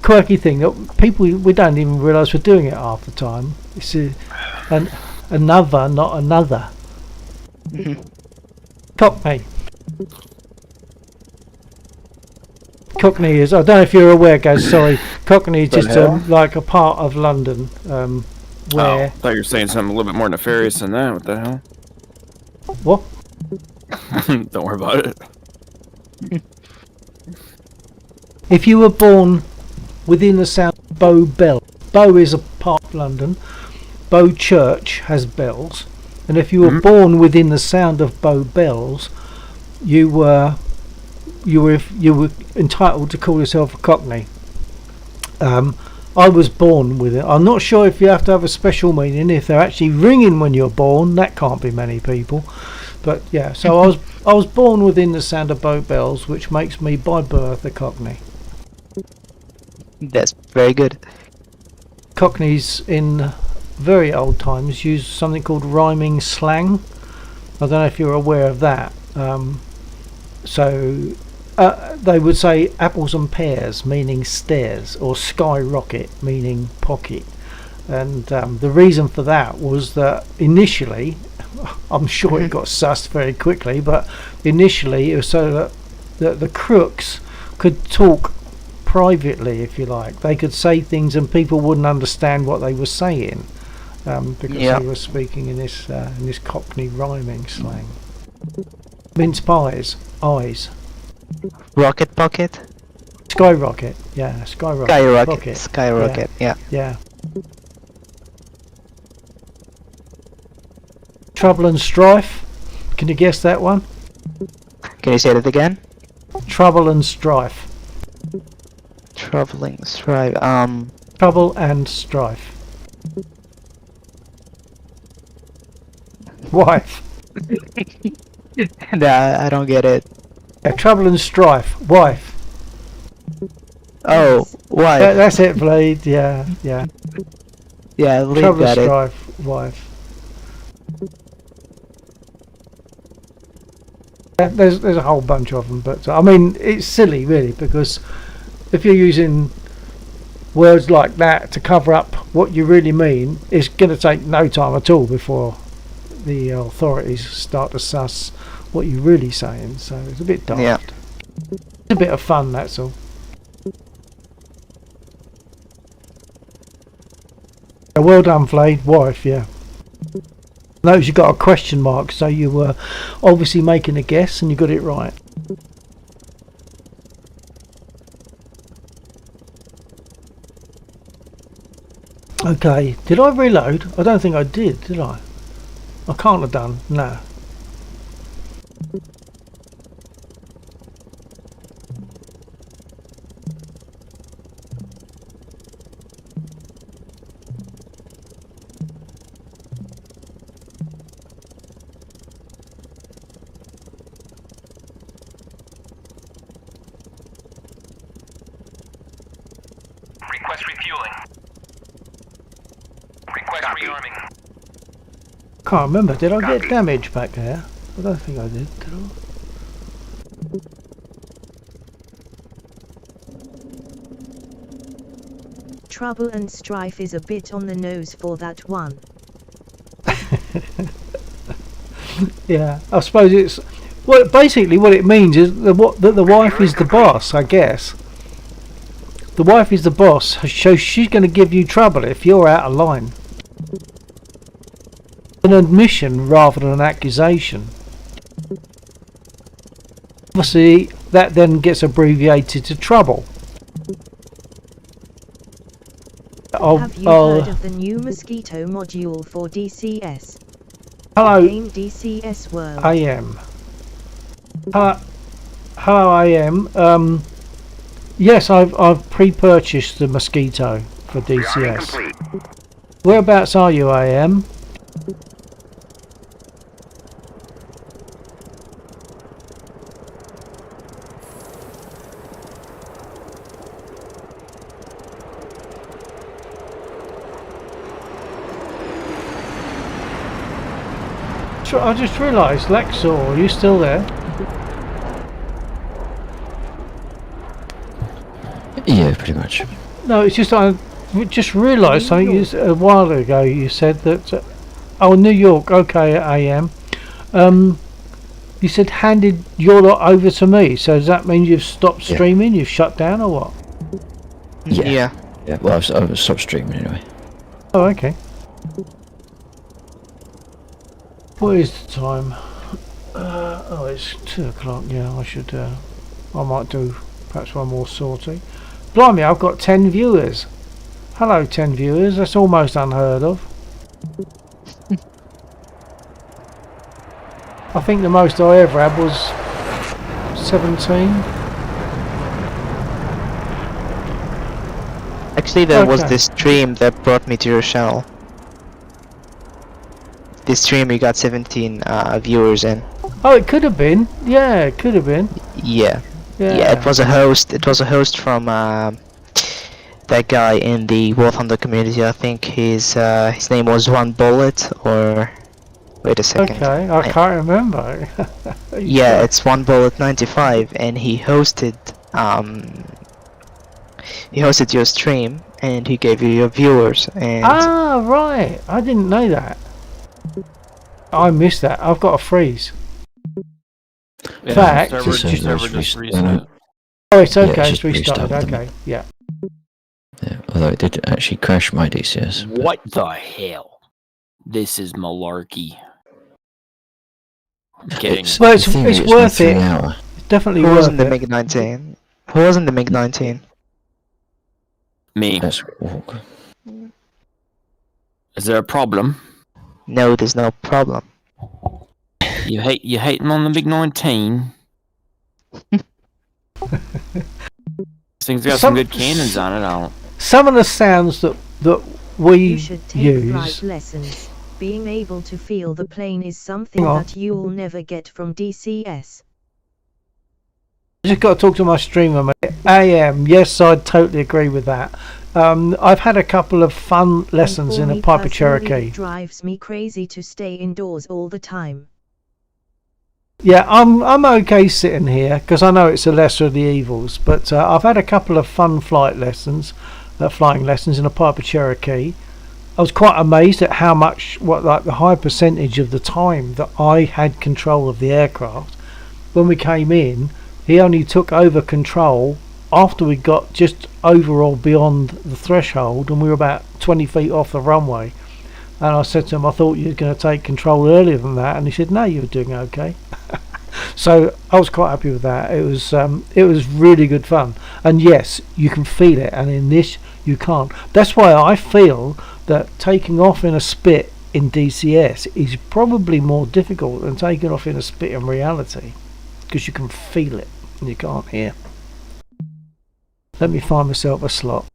quirky thing that people we don't even realise we're doing it half the time. It's another, not another. Cockney. Cockney is. I don't know if you're aware, guys. Sorry, Cockney is The just hell? like a part of London Oh, where. I thought you were saying something a little bit more nefarious than that. What the hell? What? Don't worry about it. If you were born within the sound of Bow Bell, Bow is a part of London. Bow Church has bells, and if you were born within the sound of Bow Bells, you were entitled to call yourself a Cockney. I was born with it. I'm not sure if you have to have a special meaning. If they're actually ringing when you're born, that can't be many people. But yeah, so I was born within the sound of Bow Bells, which makes me by birth a Cockney. That's very good. Cockneys in very old times used something called rhyming slang. I don't know if you're aware of that. They would say apples and pears, meaning stairs, or skyrocket, meaning pocket. And the reason for that was that initially, I'm sure it got sussed very quickly, but initially it was so that the crooks could talk privately, if you like. They could say things and people wouldn't understand what they were saying because they were speaking in this Cockney rhyming slang. Mince pies, eyes. Rocket pocket? Skyrocket, yeah, skyrocket. Skyrocket. Pocket. Skyrocket, yeah. Yeah. Trouble and strife. Can you guess that one? Can you say that again? Trouble and strife. Troubling strife. Trouble and strife. Wife. Nah, I don't get it. Trouble and strife. Wife. Oh, why? That's it, Blade. Yeah, yeah. Yeah, Lee Trouble and got it. strife. Wife. Yeah, there's a whole bunch of them, but I mean it's silly really, because if you're using words like that to cover up what you really mean, it's going to take no time at all before the authorities start to suss what you're really saying. So it's a bit daft. Yeah. It's a bit of fun, that's all. Well done, Flade. Wife, yeah. Notice you got a question mark, so you were obviously making a guess and you got it right. Okay, did I reload? I don't think I did I? I can't have done, no. Request refueling. Request rearming. Can't remember, did I get Copy. damage back there? I don't think I did I? Trouble and strife is a bit on the nose for that one. Yeah, I suppose it's... Well, basically what it means is that the wife is the boss, I guess. The wife is the boss, so she's going to give you trouble if you're out of line. An admission rather than an accusation. Obviously, that then gets abbreviated to trouble. Have you heard of the new mosquito module for DCS? Hello, Game DCS World. I am. Hello, I am. Yes, I've pre-purchased the mosquito for Rearming DCS. complete. Whereabouts are you, I am? I just realised, Lexor, are you still there? Yeah, pretty much. No, it's just I just realised something a while ago. You said that. Oh, New York. Okay, I am. You said handed your lot over to me, so does that mean you've stopped Yeah. streaming? You've shut down or what? Yeah. Yeah, well, I've stopped streaming anyway. Oh, okay. What is the time? Oh, it's 2 o'clock. Yeah, I should. I might do perhaps one more sortie. Blimey, I've got 10 viewers. Hello, 10 viewers. That's almost unheard of. I think the most I ever had was 17. Actually, there was Okay. this stream that brought me to your channel. This stream you got 17 viewers in. Oh, it could have been. Yeah, it could have been. Yeah. Yeah. Yeah, it was a host. It was a host from that guy in the War Thunder community. I think his name was One Bullet, or wait a second. Okay, I can't remember. Yeah, it's One Bullet 95, and he hosted your stream, and he gave you your viewers. And Ah, right. I didn't know that. I missed that. I've got a freeze. Yeah, Fact, server, it's just- server just just- reset. Oh, it's Yeah, okay. it's It's just restarted. restarted, Okay, yeah. Yeah, although it did actually crash my DCS. but- What the hell? This is malarkey. I'm kidding. Well, the it's thing is, my worth it. 3 hour. It's definitely who was in worth the it. MiG-19? Who was in the MiG-19? Me. Let's walk. Is there a problem? No, there's no problem. You hating on the Big 19? This thing's got some good cannons on it. I don't. Some of the sounds that we You should take use. flight lessons. Being able to feel the plane is something Hang on. that you'll never get from DCS. I just got to talk to my streamer, mate. AM, yes, I'd totally agree with that. I've had a couple of fun lessons And in for a me Piper personally, Cherokee. It drives me crazy to stay indoors all the time. Yeah, I'm okay sitting here because I know it's a lesser of the evils. But I've had a couple of fun flying lessons in a Piper Cherokee. I was quite amazed at how much, the high percentage of the time that I had control of the aircraft. When we came in, he only took over control after we got just over or beyond the threshold, and we were about 20 feet off the runway. And I said to him, I thought you were going to take control earlier than that, and he said, no, you were doing okay. So I was quite happy with that. It was really good fun, and yes, you can feel it, and in this you can't. That's why I feel that taking off in a spit in DCS is probably more difficult than taking off in a spit in reality, because you can feel it and you can't hear. Let me find myself a slot.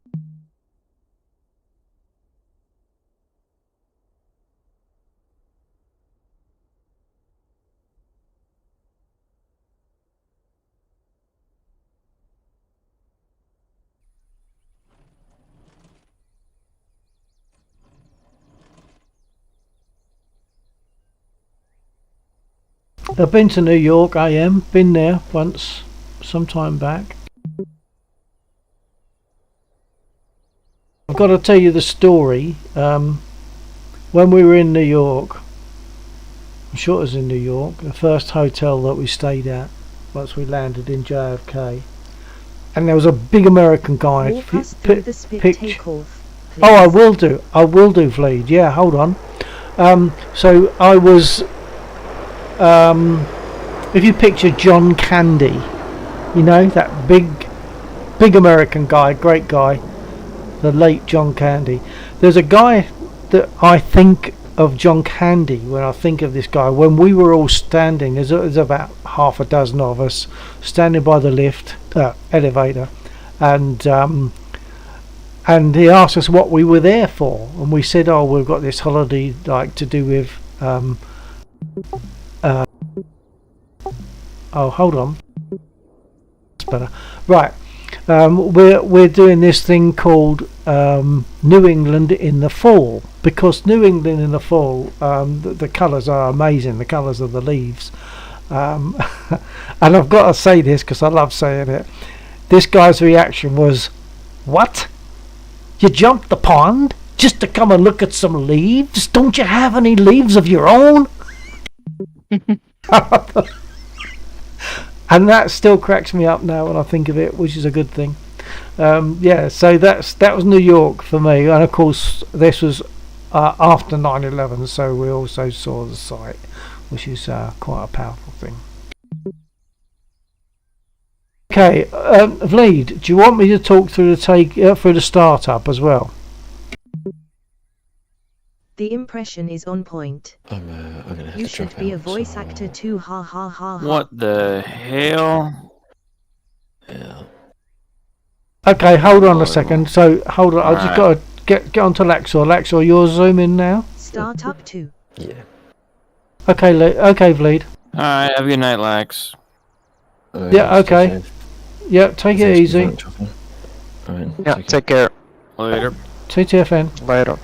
I've been to New York, been there once, some time back. I've got to tell you the story. When we were in New York, I'm sure it was in New York, the first hotel that we stayed at once we landed in JFK, and there was a big American guy. Walk us through the spit takeoff, please. Oh, I will do, Fleed. Yeah, hold on. So I was, if you picture John Candy, you know, that big American guy, great guy, the late John Candy. There's a guy that I think of John Candy when I think of this guy. When we were all standing, there's about half a dozen of us standing by the elevator, and he asked us what we were there for, and we said, oh, we've got this holiday to do with oh, hold on, that's better. Right, we're doing this thing called New England in the fall, because New England in the fall, the colours are amazing, the colours of the leaves, and I've got to say this because I love saying it. This guy's reaction was, what? You jumped the pond just to come and look at some leaves? Don't you have any leaves of your own? And that still cracks me up now when I think of it, which is a good thing. Yeah, so that was New York for me, and of course this was after 9/11, so we also saw the site, which is quite a powerful thing. Okay, Vleed, do you want me to talk through through the startup as well? The impression is on point. I'm gonna have You to drop should be a out, voice so, actor too. Ha ha ha ha. What the hell? Yeah. Okay, hold on a second. So hold on, I've just Alright. got to get onto Laxor. Laxor, you're zooming now. Startup 2. Yeah. Okay, okay, Vleed. Alright, have a good night, Lax. Yeah, okay. Yeah, take it easy. Alright, Yeah, take care. Later. TTFN. Later.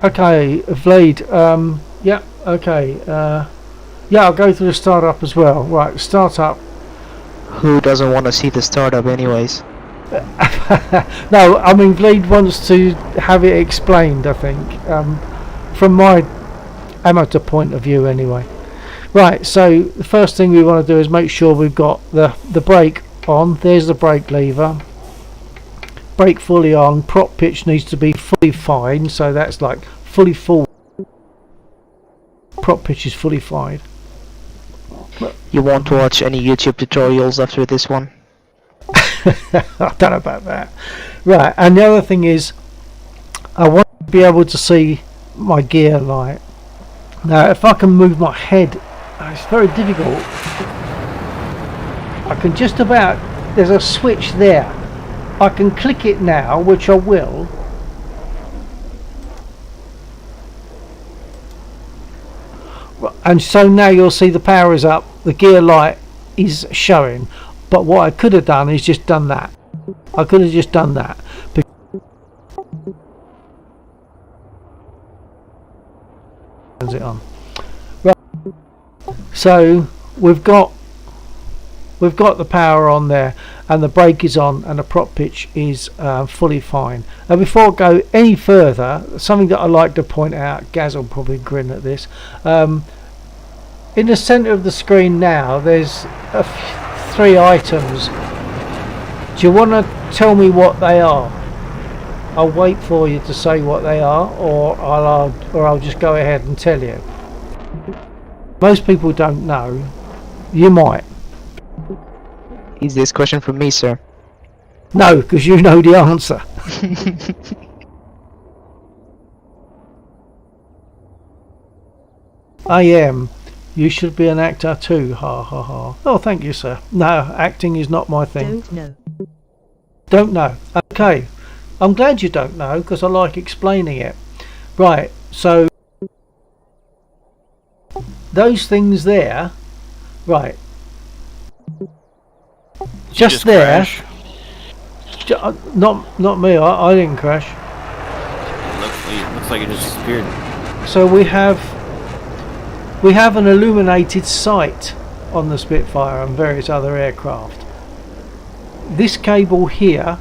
Okay, Vleed. Yeah, okay. Yeah, I'll go through the startup as well. Right, startup. Who doesn't want to see the startup anyways? No, I mean Vleed wants to have it explained, I think, from my amateur point of view anyway. Right, so the first thing we want to do is make sure we've got the brake on. There's the brake lever. Brake fully on. Prop pitch needs to be fully fine, so that's like fully full. Prop pitch is fully fine. You won't watch any YouTube tutorials after this one? I don't know about that. Right, and the other thing is I want to be able to see my gear light. Now if I can move my head, it's very difficult. I can just about, there's a switch there. I can click it now, which I will. And so now you'll see the power is up, the gear light is showing. But what I could have done is just done that. I could have just done that. Turns it on. Right. So we've got the power on there, and the brake is on, and the prop pitch is fully fine. Now before I go any further, something that I like to point out, Gaz will probably grin at this. In the centre of the screen now, there's 3 items. Do you want to tell me what they are? I'll wait for you to say what they are, or I'll just go ahead and tell you. Most people don't know. You might. Is this question from me, sir? No, because you know the answer. I am. You should be an actor too. Ha ha ha. Oh, thank you, sir. No, acting is not my thing. Don't know. Don't know. Okay. I'm glad you don't know, because I like explaining it. Right, so those things there, right, just there, not me, I didn't crash. It looks like it just disappeared. So we have an illuminated sight on the Spitfire and various other aircraft. This cable here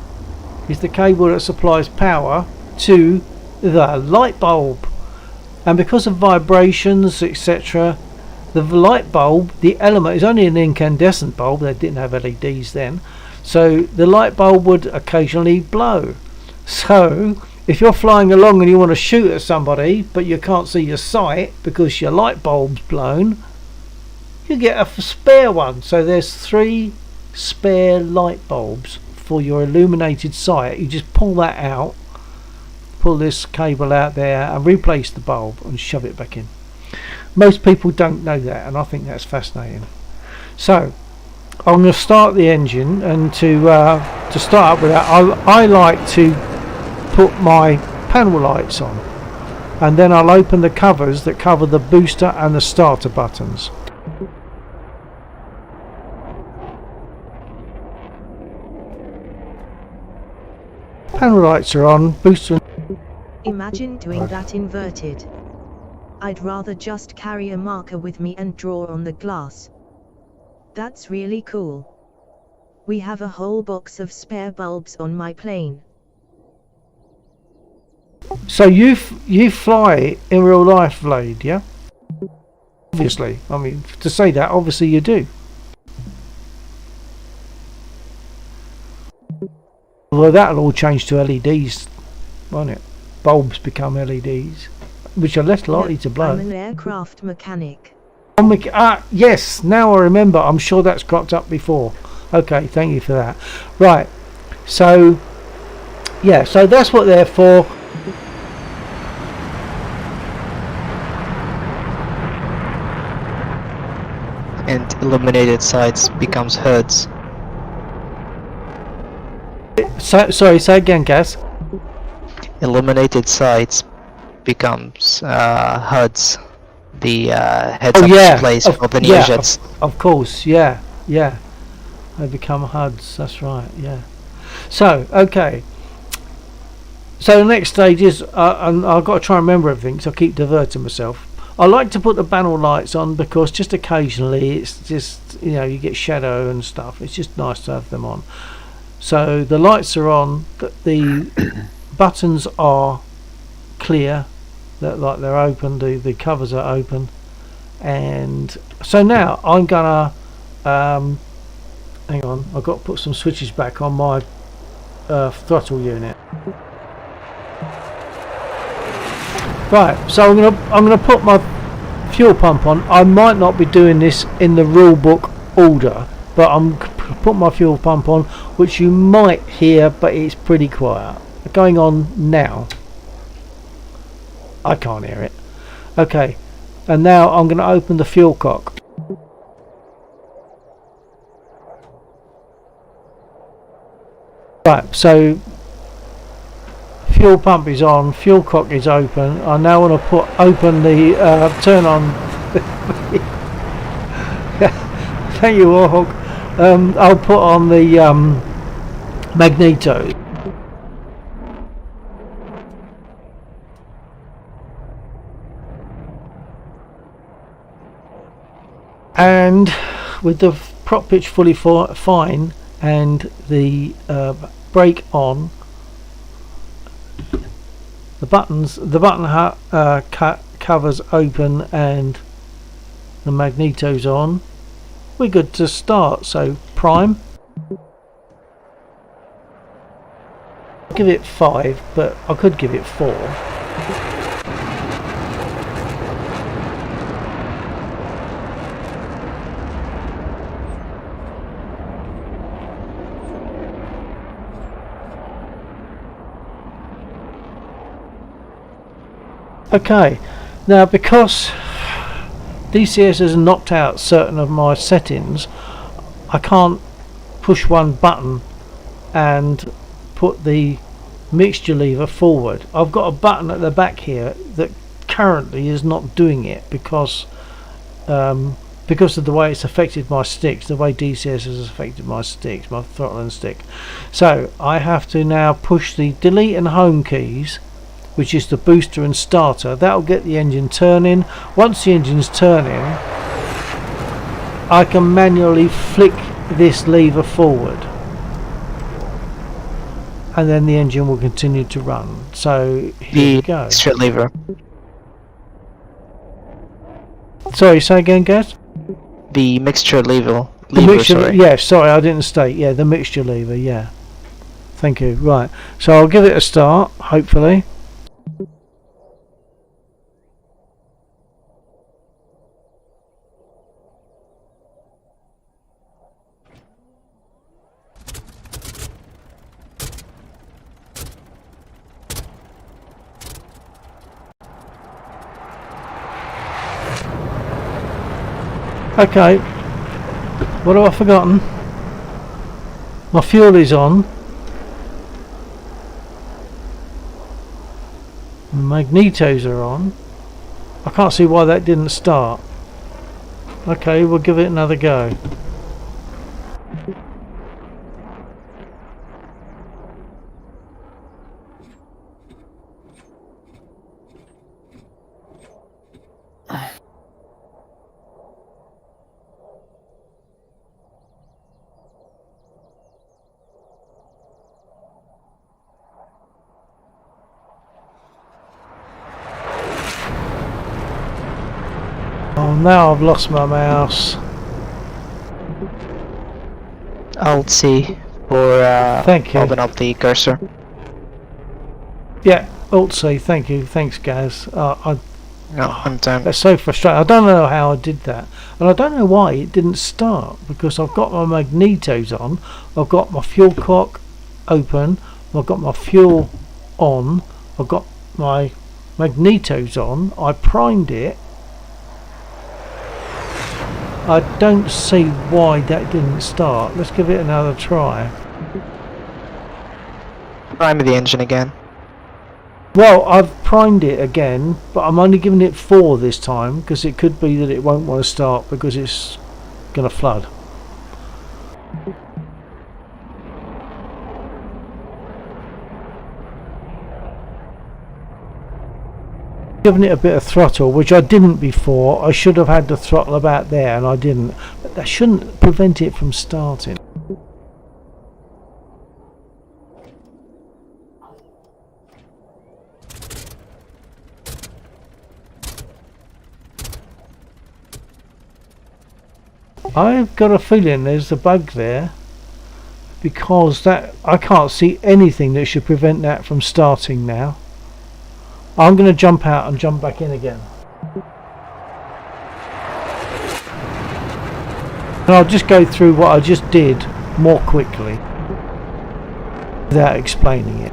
is the cable that supplies power to the light bulb, and because of vibrations, etc., the light bulb, the element, is only an incandescent bulb. They didn't have LEDs then, so the light bulb would occasionally blow. So if you're flying along and you want to shoot at somebody but you can't see your sight because your light bulb's blown, you get a spare one. So there's 3 spare light bulbs for your illuminated sight. You just pull that out, pull this cable out there and replace the bulb and shove it back in. Most people don't know that, and I think that's fascinating. So I'm going to start the engine, and to start up with that, I like to put my panel lights on, and then I'll open the covers that cover the booster and the starter buttons. Panel lights are on, booster. Imagine doing that inverted. I'd rather just carry a marker with me and draw on the glass. That's really cool. We have a whole box of spare bulbs on my plane. So you fly in real life, Vlad, yeah? Obviously, I mean, to say that, obviously you do. Well, that'll all change to LEDs, won't it? Bulbs become LEDs, which are less likely to blow. I'm an aircraft mechanic. Yes, now I remember. I'm sure that's cropped up before. Okay, thank you for that. Right, so yeah, so that's what they're for. And illuminated sites becomes HUDs. So, sorry, say again, Gaz. Illuminated sites becomes HUDs. The heads-up yeah, displays of- for the yeah, Neojets. Of course, yeah. They become HUDs, that's right, yeah. So, okay. So the next stage is, and I've got to try and remember everything, so I keep diverting myself. I like to put the panel lights on because just occasionally it's just, you know, you get shadow and stuff. It's just nice to have them on. So the lights are on, the buttons are clear, like they're open, the covers are open. And so now I'm gonna, hang on, I've got to put some switches back on my throttle unit. Right, so I'm gonna put my fuel pump on. I might not be doing this in the rule book order, but I'm put my fuel pump on, which you might hear, but it's pretty quiet. Going on now. I can't hear it. Okay, and now I'm going to open the fuel cock. Right, so fuel pump is on, fuel cock is open. I now want to open the turn on. Thank you, Warhawk. I'll put on the magneto. And with the prop pitch fully fine and the brake on, the button covers open and the magneto's on, we're good to start. So prime, give it 5, but I could give it 4. Okay, now because DCS has knocked out certain of my settings, I can't push one button and put the mixture lever forward. I've got a button at the back here that currently is not doing it because of the way it's affected my sticks, the way DCS has affected my sticks, my throttle and stick. So I have to now push the delete and home keys, which is the booster and starter. That'll get the engine turning. Once the engine's turning, I can manually flick this lever forward, and then the engine will continue to run. So here we go. Extra lever. Sorry, say again, Gaz? The mixture lever. The mixture, sorry. yeah, sorry, I didn't state. Yeah, the mixture lever, yeah. Thank you. Right, so I'll give it a start, hopefully. Okay, what have I forgotten? My fuel is on. The magnetos are on. I can't see why that didn't start. Okay, we'll give it another go. Oh, now I've lost my mouse. Alt C for Thank you. open up the cursor. Yeah, Alt C, thank you. Thanks, Gaz. No, I'm done. That's so frustrating. I don't know how I did that. And I don't know why it didn't start. Because I've got my magnetos on. I've got my fuel cock open. I've got my fuel on. I've got my magnetos on. I primed it. I don't see why that didn't start. Let's give it another try. Prime the engine again. Well, I've primed it again, but I'm only giving it 4 this time because it could be that it won't want to start because it's going to flood. Giving it a bit of throttle, which I didn't before. I should have had the throttle about there and I didn't. But that shouldn't prevent it from starting. I've got a feeling there's a bug there because that I can't see anything that should prevent that from starting now. I'm going to jump out and jump back in again. And I'll just go through what I just did more quickly without explaining it.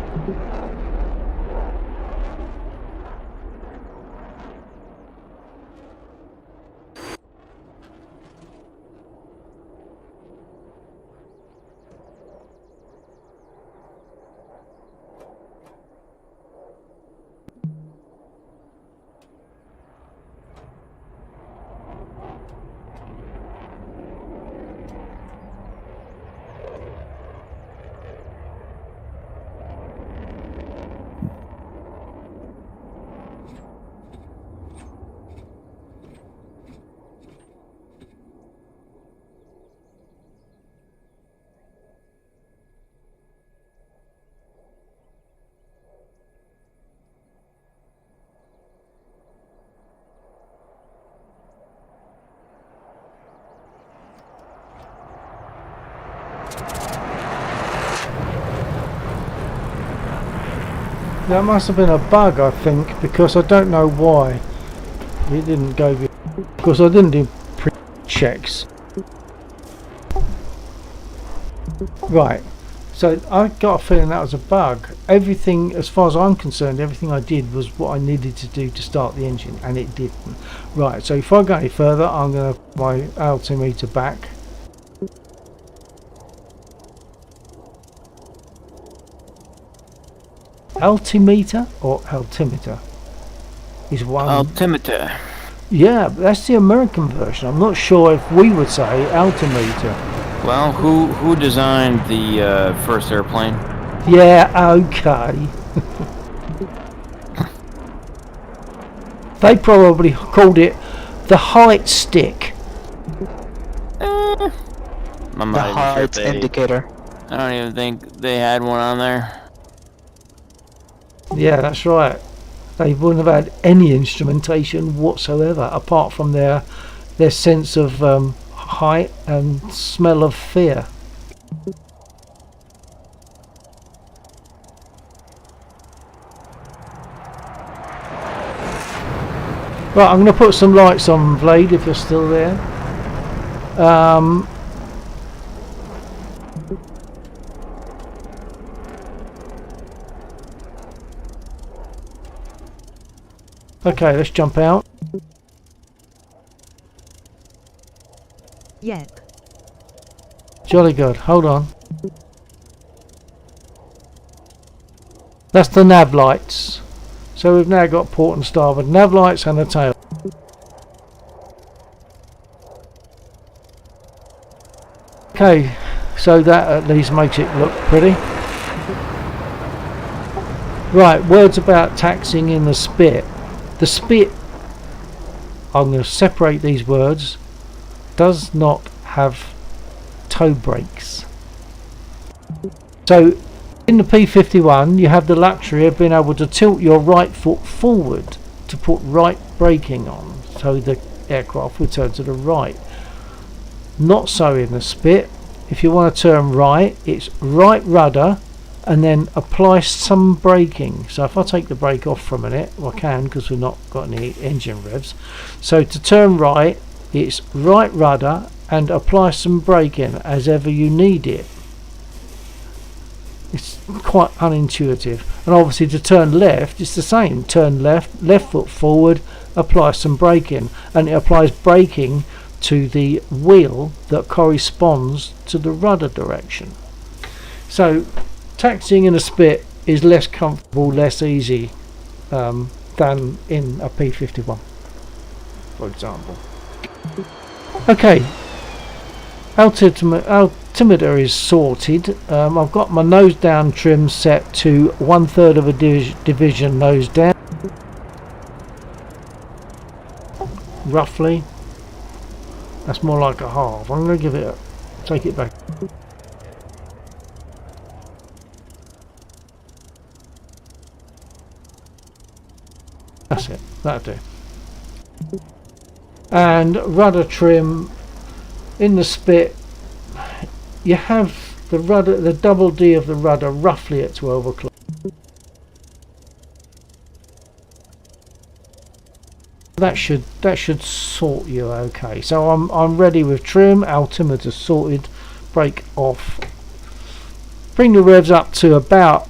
That must have been a bug, I think, because I don't know why it didn't go. Because I didn't do pre-checks. Right, so I got a feeling that was a bug. Everything, as far as I'm concerned, everything I did was what I needed to do to start the engine, and it didn't. Right, so if I go any further, I'm going to put my altimeter back. Altimeter or altimeter is one. Altimeter. Yeah, that's the American version. I'm not sure if we would say altimeter. Well, who designed the first airplane? Yeah, okay. They probably called it the height stick. I'm The not even sure if height they, indicator. I don't even think they had one on there. Yeah, that's right. They wouldn't have had any instrumentation whatsoever apart from their sense of height and smell of fear. Right, I'm going to put some lights on, Vlade, if you're still there. Okay, let's jump out. Yep. Jolly good. Hold on. That's the nav lights. So we've now got port and starboard nav lights and a tail. Okay, so that at least makes it look pretty. Right, words about taxiing in the spit. The spit, I'm going to separate these words, does not have toe brakes. So in the P51 you have the luxury of being able to tilt your right foot forward to put right braking on, so the aircraft will turn to the right. Not so in the Spit. If you want to turn right, it's right rudder and then apply some braking. So if I take the brake off for a minute, well, I can because we've not got any engine revs. So to turn right, it's right rudder and apply some braking as ever you need it. It's quite unintuitive. And obviously to turn left, it's the same. Turn left, left foot forward, apply some braking, and it applies braking to the wheel that corresponds to the rudder direction. So taxiing in a Spit is less comfortable, less easy than in a P51, for example. Okay, altimeter is sorted. I've got my nose down trim set to 1/3 of a division nose down, roughly. That's more like a half. I'm going to give it a, take it back. That's it, that'll do. And rudder trim in the Spit, you have the rudder, the double D of the rudder roughly at 12 o'clock. That should sort you okay. So I'm ready with trim, altimeter sorted, brake off. Bring the revs up to about,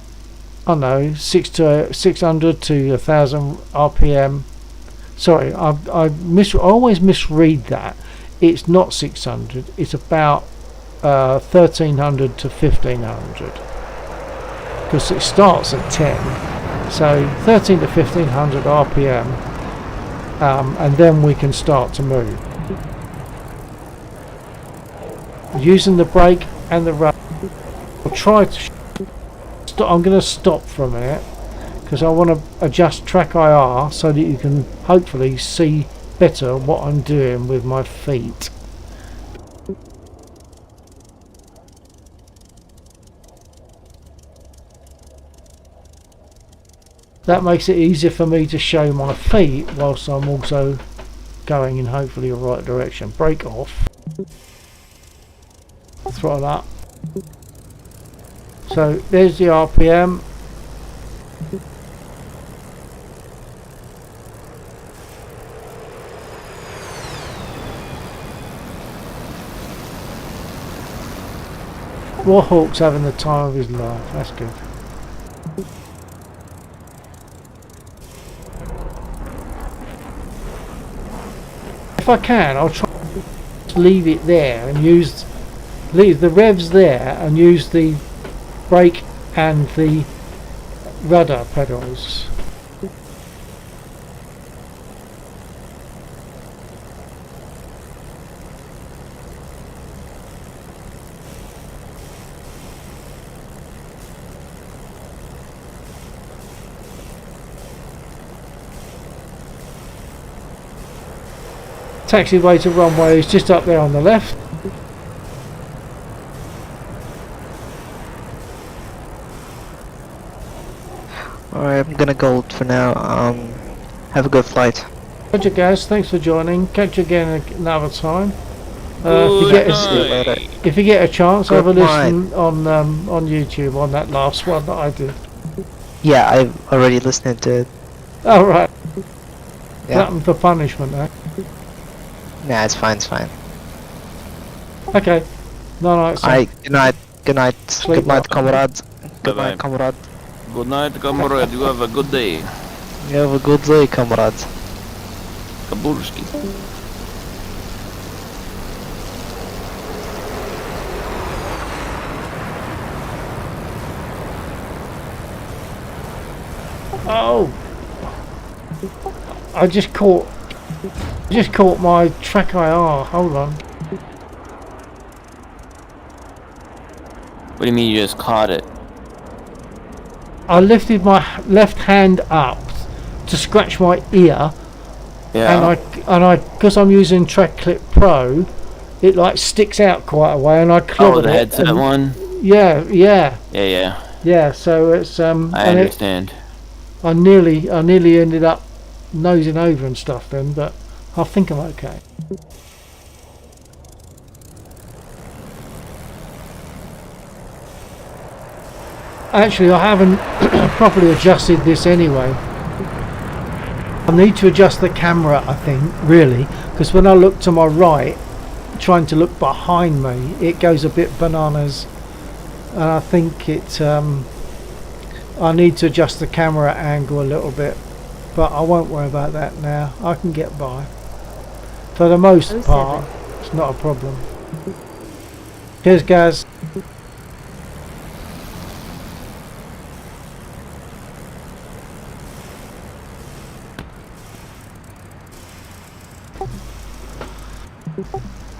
I don't know, 600 to 1000 RPM. Sorry, I always misread that. It's not 600. It's about 1300 to 1500 because it starts at 10. So 13 to 1500 RPM. And then we can start to move using the brake and the rudder. I'll try to stop. I'm going to stop for a minute because I want to adjust track IR so that you can hopefully see better what I'm doing with my feet. That makes it easier for me to show my feet whilst I'm also going in hopefully the right direction. Brake off. Throttle up. So there's the RPM. Warhawk's having the time of his life. That's good. If I can, I'll try to leave it there and leave the revs there and use the brake and the rudder pedals. Taxiway to runway is just up there on the left. Alright, I'm gonna go for now. Have a good flight. Roger, guys. Thanks for joining. Catch you again another time. If you get a chance, have a listen on YouTube on that last one that I did. Yeah, I've already listened to it. All right. Yeah. Nothing for punishment, eh? Nah, it's fine, it's fine. Okay. Night. Good night. Good night. Sleep Good night, well. comrade. Good Bye-bye. night, comrade. Good night, comrade. You have a good day. You have a good day, comrade. Kaburski. Oh! I just caught my track IR. Hold on. What do you mean you just caught it? I lifted my left hand up to scratch my ear, Yeah. and I because I'm using Track Clip Pro, it like sticks out quite a way, and I clobbered the it. headset and- one? Yeah. Yeah. So it's I and understand. I nearly ended up nosing over and stuff then, but I think I'm okay. Actually, I haven't properly adjusted this anyway. I need to adjust the camera, I think, really, because when I look to my right, trying to look behind me, it goes a bit bananas. And I think it, I need to adjust the camera angle a little bit, but I won't worry about that now. I can get by. For the most part, it's not a problem. Cheers, guys.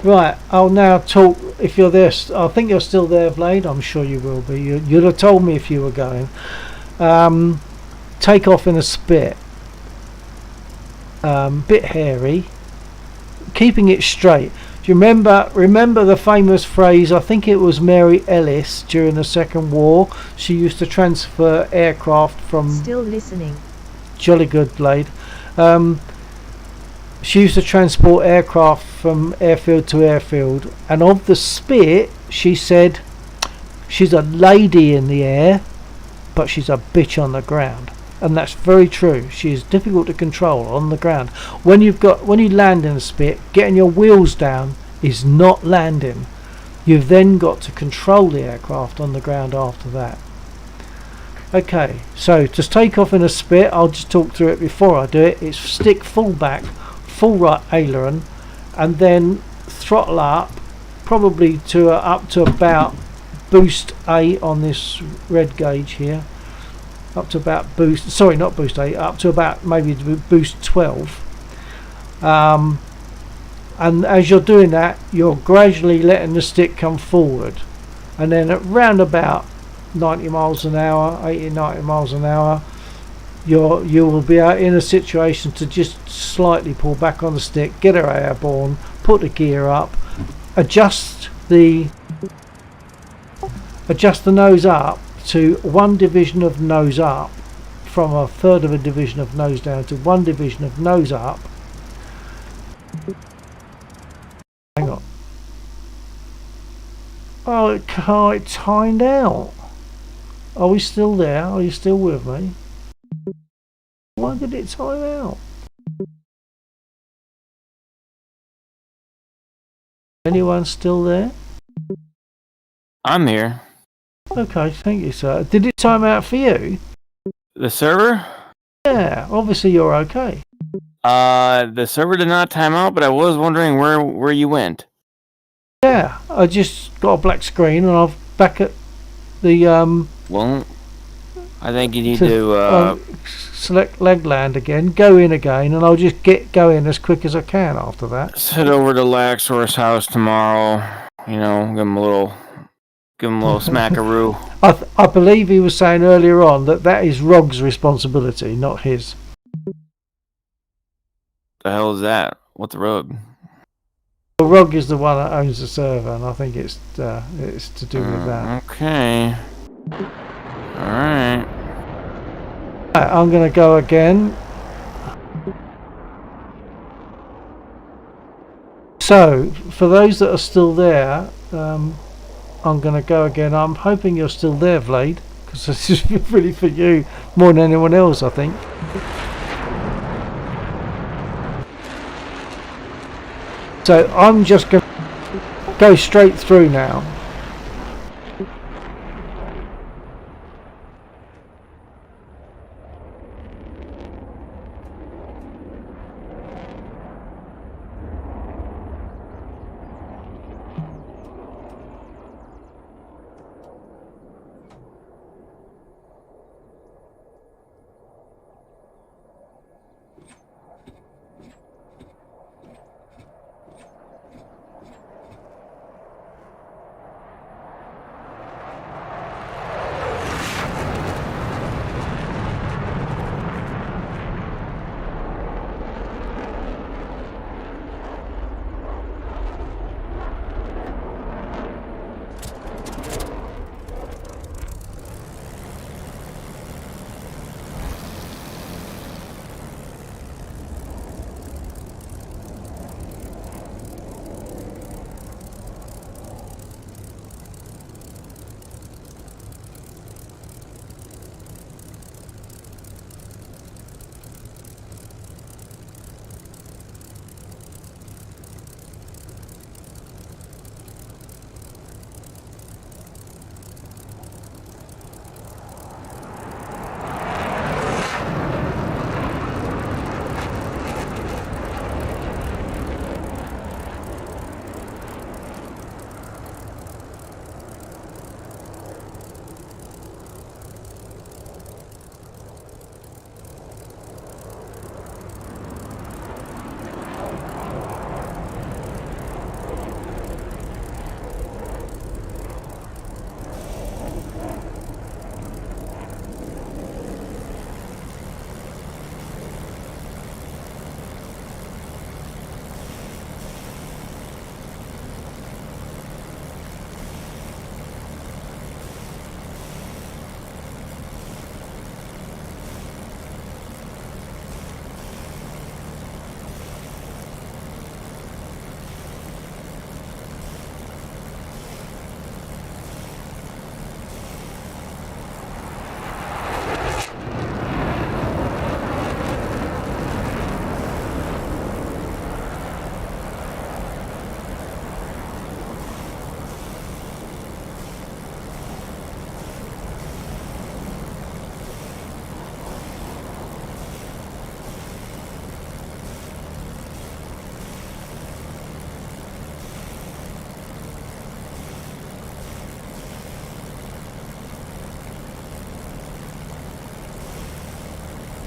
Right, I'll now talk. If you're there, I think you're still there, Blade. I'm sure you will be. You'd have told me if you were going. Take off in a spit. Bit hairy. Keeping it straight. Do you remember the famous phrase? I think it was Mary Ellis during the Second War. She used to transfer aircraft from. Still listening. Jolly good, Blade. She used to transport aircraft from airfield to airfield, and of the spit, she said, she's a lady in the air, but she's a bitch on the ground. And that's very true. She is difficult to control on the ground. When you land in a spit, getting your wheels down is not landing. You've then got to control the aircraft on the ground after that. Okay, so to take off in a spit, I'll just talk through it before I do it. It's stick full back, full right aileron, and then throttle up, probably to up to about boost 8 on this red gauge here. Up to about boost, sorry, not boost 8, up to about maybe boost 12. And as you're doing that, you're gradually letting the stick come forward, and then at round about 90 miles an hour, 80, 90 miles an hour, you will be in a situation to just slightly pull back on the stick, get her airborne, put the gear up, adjust the nose up to 1 division of nose up, from 1/3 of a division of nose down to 1 division of nose up. Hang on. Oh, it timed out. Are we still there? Are you still with me? Why did it time out? Anyone still there? I'm here. Okay, thank you, sir. Did it time out for you? The server? Yeah, obviously you're okay. The server did not time out, but I was wondering where you went. Yeah, I just got a black screen and I'm back at the Well, I think you need to select Legland again, go in again, and I'll just get going as quick as I can after that. head over to Laxor's house tomorrow. You know, give him a little smackaroo. I believe he was saying earlier on that is Rog's responsibility, not his. The hell is that? What's the road? Well, Rog is the one that owns the server, and I think it's to do with that. Okay. Alright. I'm going to go again. So, for those that are still there, I'm going to go again. I'm hoping you're still there, Vlade, because this is really for you more than anyone else, I think. So, I'm just going to go straight through now.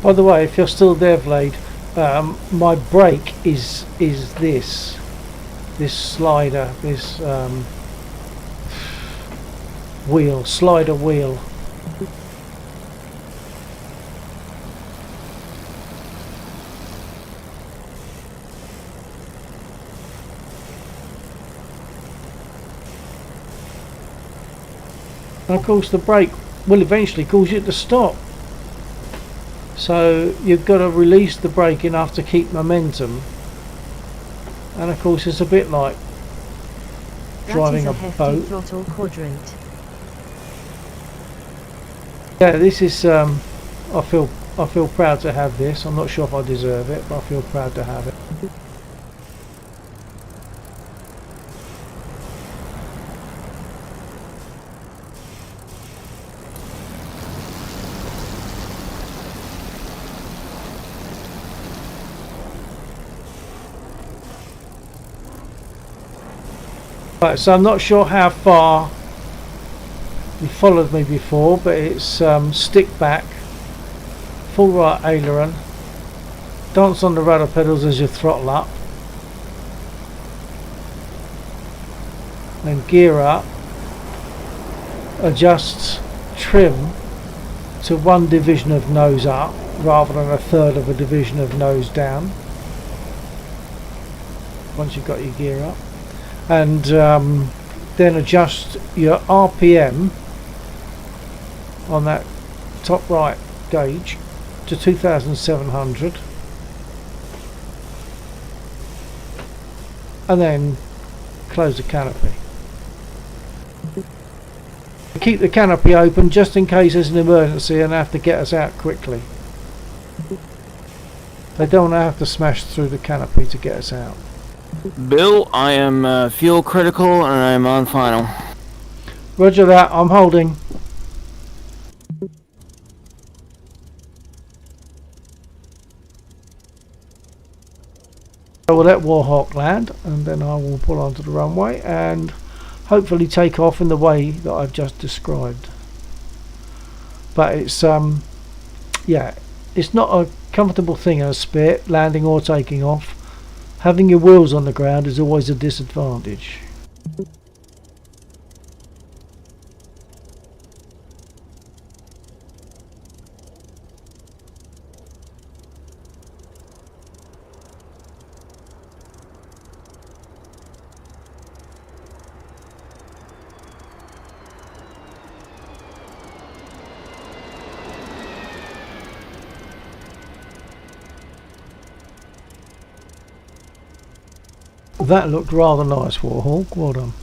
By the way, if you're still there, Vlad, my brake is this slider, this slider wheel. And of course the brake will eventually cause you to stop. So you've got to release the brake enough to keep momentum. And of course it's a bit like driving a boat. Throttle quadrant. Yeah, this is I feel proud to have this. I'm not sure if I deserve it, but I feel proud to have it. Right, so I'm not sure how far you followed me before, but it's stick back, full right aileron, dance on the rudder pedals as you throttle up, then gear up, adjust trim to 1 division of nose up rather than 1/3 of a division of nose down once you've got your gear up. And then adjust your RPM on that top right gauge to 2,700, and then close the canopy. Keep the canopy open just in case there's an emergency and have to get us out quickly. They don't have to smash through the canopy to get us out. Bill, I am fuel critical and I am on final. Roger that, I'm holding. I will let Warhawk land and then I will pull onto the runway and hopefully take off in the way that I've just described. But it's yeah, it's not a comfortable thing as a Spit, landing or taking off. Having your wheels on the ground is always a disadvantage. That looked rather nice, Warhawk. Well done.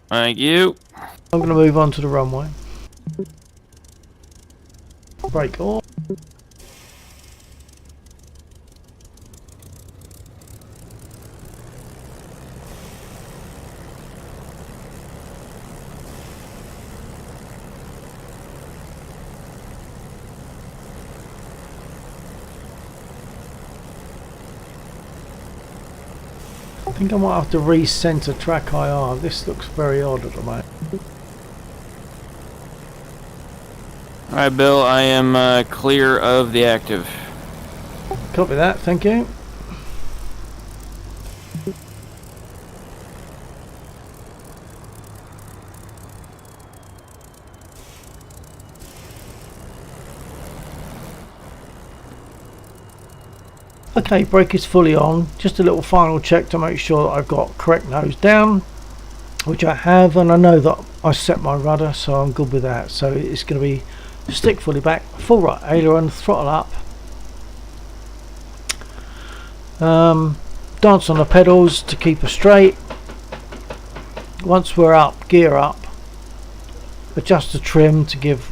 Thank you. I'm going to move on to the runway. Brake off. I think I might have to recenter track IR. This looks very odd at the moment. Alright, Bill, I am clear of the active. Copy that, thank you. Okay, brake is fully on. Just a little final check to make sure that I've got correct nose down, which I have, and I know that I set my rudder, so I'm good with that. So it's going to be stick fully back, full right aileron, throttle up, dance on the pedals to keep us straight. Once we're up, gear up, adjust the trim to give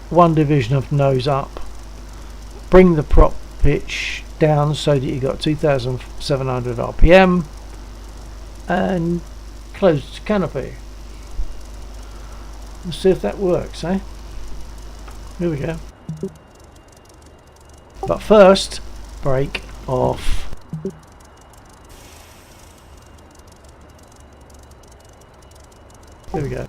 1 division of nose up, bring the prop pitch down so that you got 2,700 RPM, and close the canopy. Let's see if that works, eh? Here we go. But first, brake off. Here we go.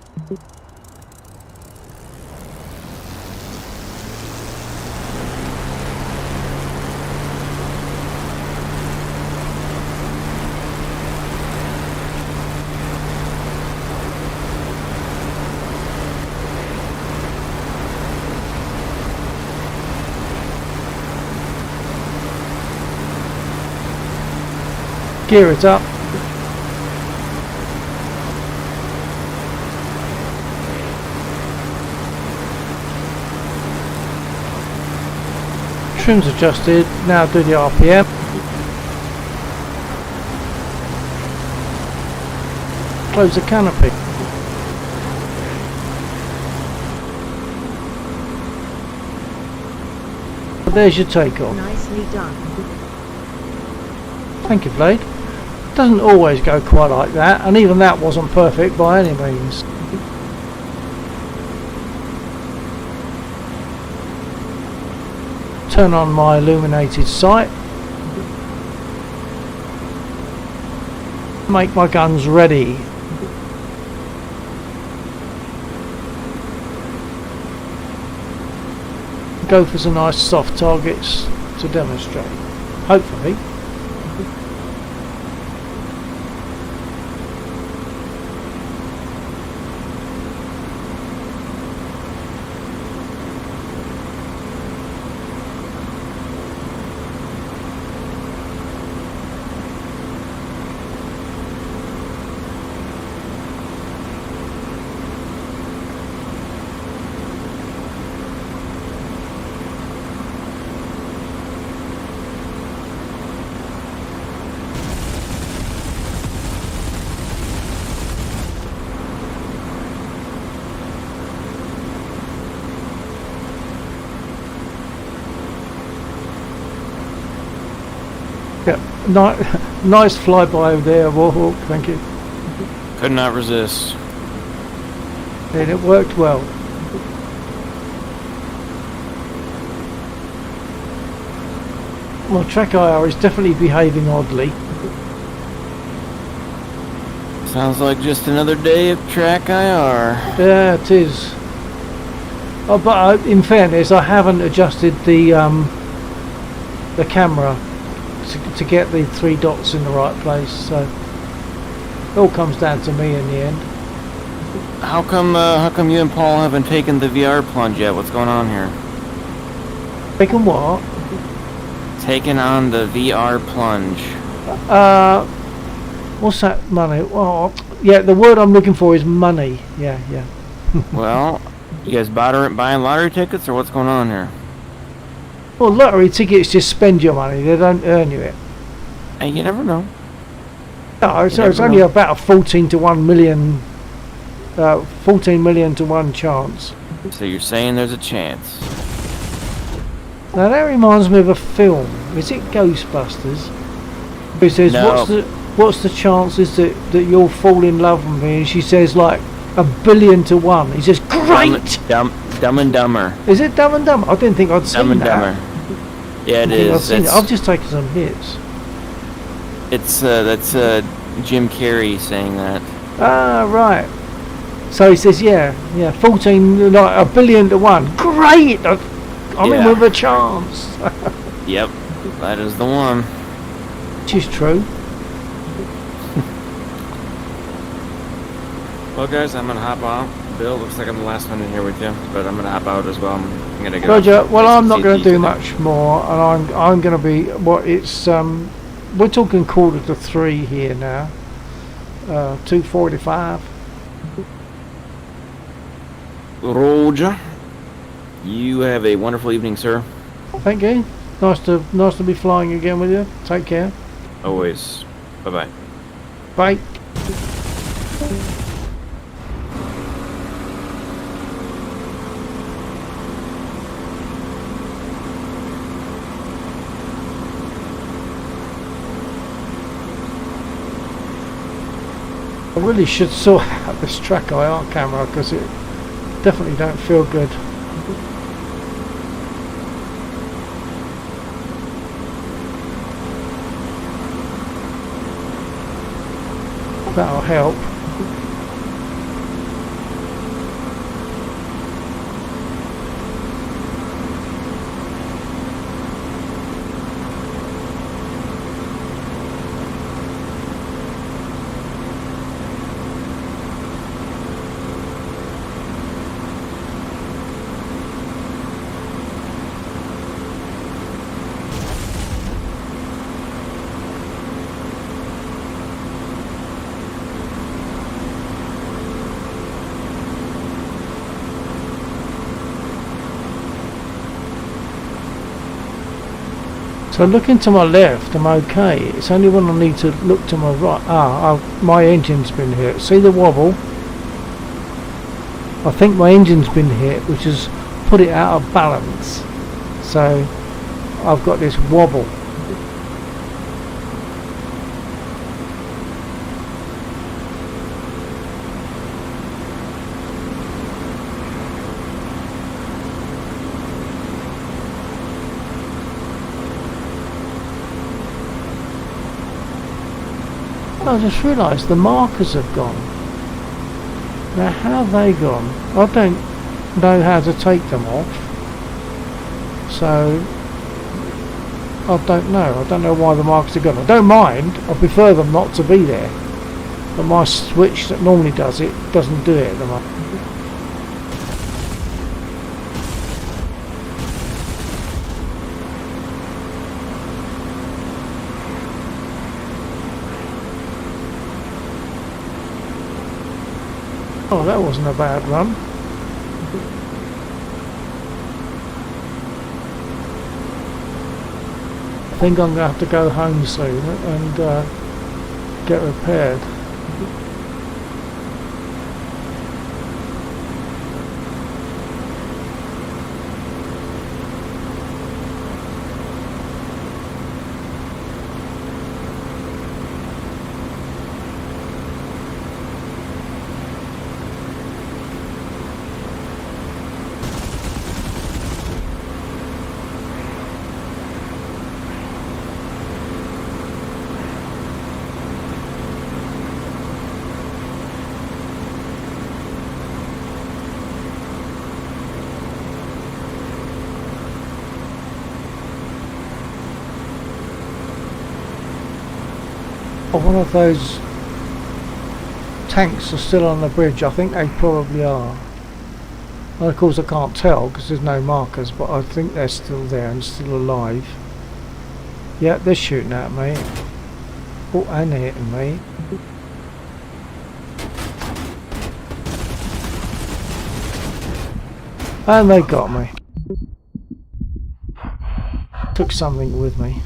Gear it up. Trim's adjusted. Now do the RPM. Close the canopy. There's your takeoff. Nicely done. Thank you, Blade. Doesn't always go quite like that, and even that wasn't perfect by any means. Turn on my illuminated sight. Make my guns ready. Go for some nice soft targets to demonstrate. Hopefully. Nice flyby over there, Warhawk, thank you. Could not resist. And it worked well. Well, Track IR is definitely behaving oddly. Sounds like just another day of track IR. Yeah, it is. Oh, but in fairness, I haven't adjusted the camera to get the 3 dots in the right place, so it all comes down to me in the end. How come you and Paul haven't taken the VR plunge yet? What's going on here? Taken what? Taken on the VR plunge. What's that money? Oh, yeah, the word I'm looking for is money. Yeah. Well, you guys buying lottery tickets or what's going on here? Well, lottery tickets just spend your money, they don't earn you it. And you never know. No, so it's only about a 14 to 1 million, 14 million to 1 chance. So you're saying there's a chance? Now that reminds me of a film. Is it Ghostbusters? Who says, No. what's the chances that you'll fall in love with me? And she says like 1 billion to 1. He says, great! Dumb and Dumber. Is it Dumb and Dumber? I didn't think I'd seen Dumb and that. Dumber. Yeah, it is. I've just taken some hits. It's that's Jim Carrey saying that. Ah, right. So he says, yeah, 14, like 1 billion to 1. Great! I'm in with a chance. Yep, that is the one. Which is true. Well, guys, I'm gonna hop out. Bill, looks like I'm the last one in here with you, but I'm gonna hop out as well. I'm gonna go. Roger. Well, I'm not going to do much more, and I'm going to be. We're talking 2:45 here now. 2:45. Roger. You have a wonderful evening, sir. Thank you. Nice to be flying again with you. Take care. Always. Bye-bye. Bye. I really should sort out this Track IR camera because it definitely don't feel good. That'll help. So looking to my left, I'm okay. It's only when I need to look to my right. My engine's been hit. See the wobble? I think my engine's been hit, which has put it out of balance. So I've got this wobble. I just realised the markers have gone. Now how have they gone? I don't know how to take them off. So I don't know. I don't know why the markers are gone. I don't mind. I prefer them not to be there. But my switch that normally does it doesn't do it at the moment. Oh, that wasn't a bad run. I think I'm going to have to go home soon and get repaired. One of those tanks are still on the bridge. I think they probably are. Well, of course I can't tell because there's no markers, but I think they're still there and still alive. Yeah, they're shooting at me. Oh, and they're hitting me. And they got me. Took something with me.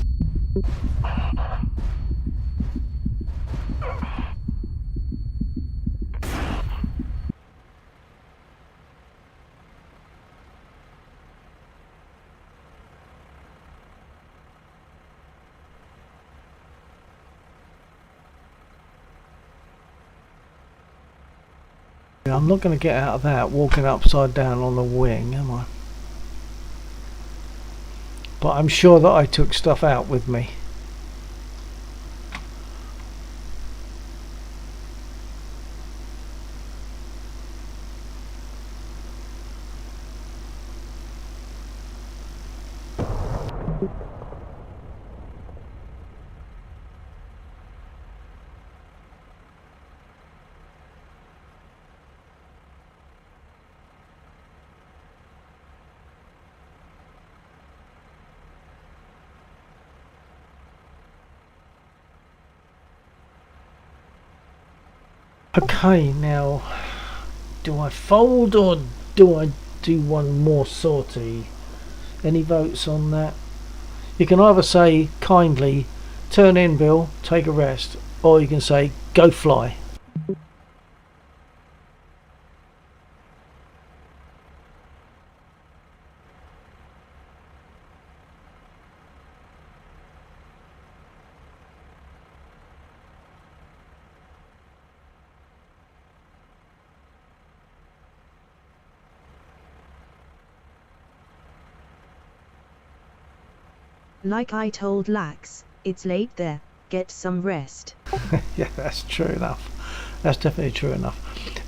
I'm not going to get out of that walking upside down on the wing, am I? But I'm sure that I took stuff out with me. Okay, now do I fold or do I do one more sortie? Any votes on that? You can either say kindly turn in Bill, take a rest, or you can say go fly. Like I told Lax, it's late there, get some rest. Yeah, that's true enough. That's definitely true enough.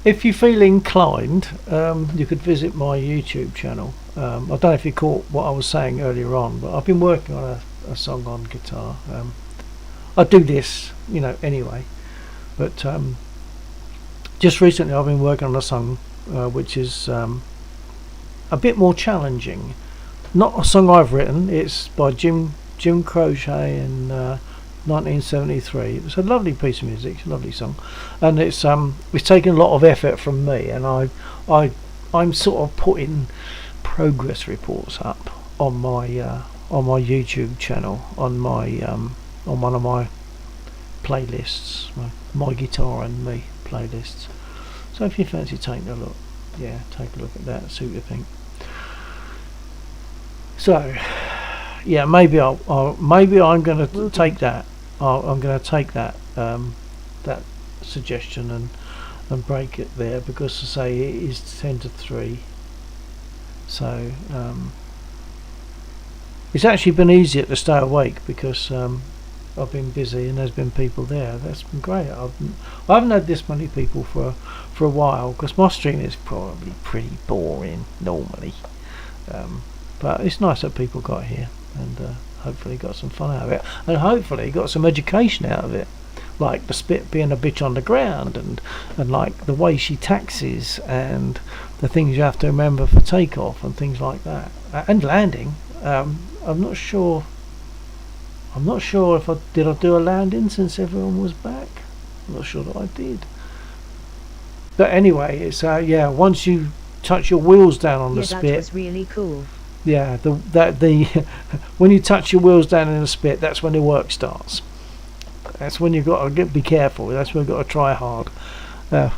If you feel inclined, you could visit my YouTube channel. I don't know if you caught what I was saying earlier on, but I've been working on a song on guitar. I do this, you know, anyway. But just recently I've been working on a song which is a bit more challenging. Not a song I've written. It's by Jim Crochet in 1973. It was a lovely piece of music, a lovely song, and it's taken a lot of effort from me, and I'm sort of putting progress reports up on my my YouTube channel, on my on one of my playlists, my guitar and me playlists. So if you fancy taking a look, yeah, take a look at that, see what you think. So yeah, maybe maybe I'm going to take that. I'm going to take that that suggestion and break it there, because to say it is 10 to 3. So it's actually been easier to stay awake because I've been busy and there's been people there. That's been great. I haven't had this many people for a while, because my stream is probably pretty boring normally. But it's nice that people got here and hopefully got some fun out of it, and hopefully got some education out of it, like the spit being a bitch on the ground, and like the way she taxis, and the things you have to remember for takeoff and things like that, and landing. I'm not sure if I do a landing since everyone was back. I'm not sure that I did. But anyway, it's yeah, once you touch your wheels down on the spit. That was really cool. Yeah, the when you touch your wheels down in the spit, that's when the work starts. That's when you've got to be careful. That's when you've got to try hard.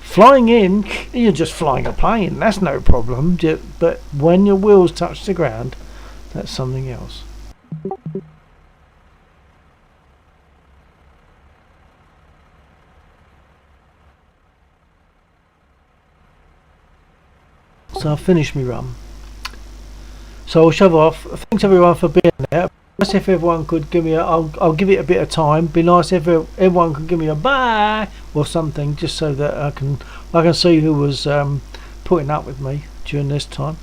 Flying in, you're just flying a plane. That's no problem. But when your wheels touch the ground, that's something else. So I've finished my run. So I'll shove off. Thanks everyone for being there. Nice if everyone could give me I'll give it a bit of time. Be nice if everyone could give me a bye or something, just so that I can see who was putting up with me during this time,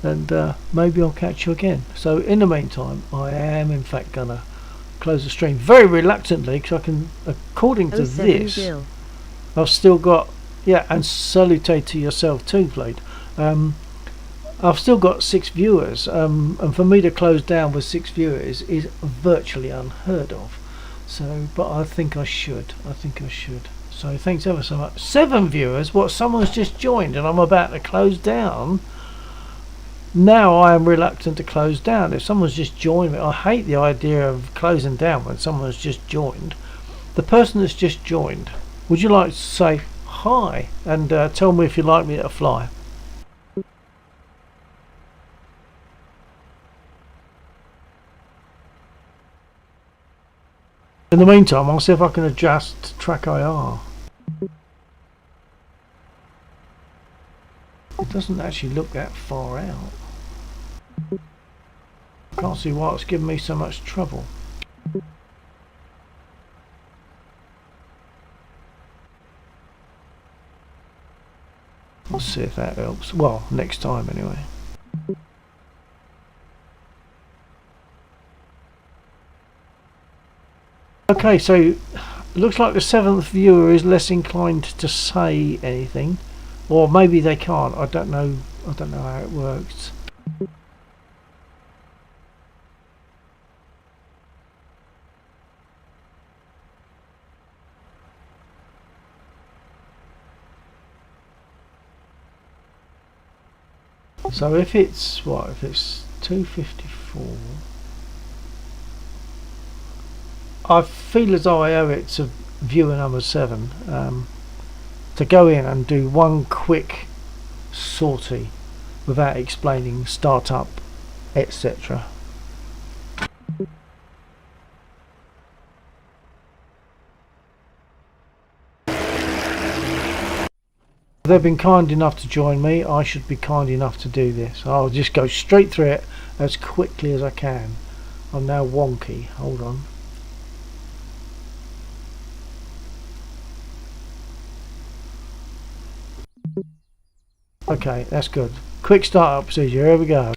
and maybe I'll catch you again. So in the meantime, I am in fact gonna close the stream very reluctantly, because I can, according to this, Bill. I've still got, yeah, and salute to yourself too, Blade. I've still got 6 viewers, and for me to close down with 6 viewers is virtually unheard of. So, but I think I should. So thanks ever so much. 7 viewers. What? Someone's just joined, and I'm about to close down. Now I am reluctant to close down. If someone's just joined me, I hate the idea of closing down when someone's just joined. The person that's just joined, would you like to say hi and tell me if you'd like me to fly? In the meantime, I'll see if I can adjust track IR. It doesn't actually look that far out. I can't see why it's giving me so much trouble. Let's see if that helps. Well, next time anyway. Okay, so it looks like the 7th viewer is less inclined to say anything, or maybe they can't. I don't know how it works. So if it's 2:54. I feel as though I owe it to viewer number 7 to go in and do one quick sortie without explaining startup, etc. They've been kind enough to join me. I should be kind enough to do this. I'll just go straight through it as quickly as I can. I'm now wonky. Hold on. Okay, that's good. Quick startup procedure. Here we go.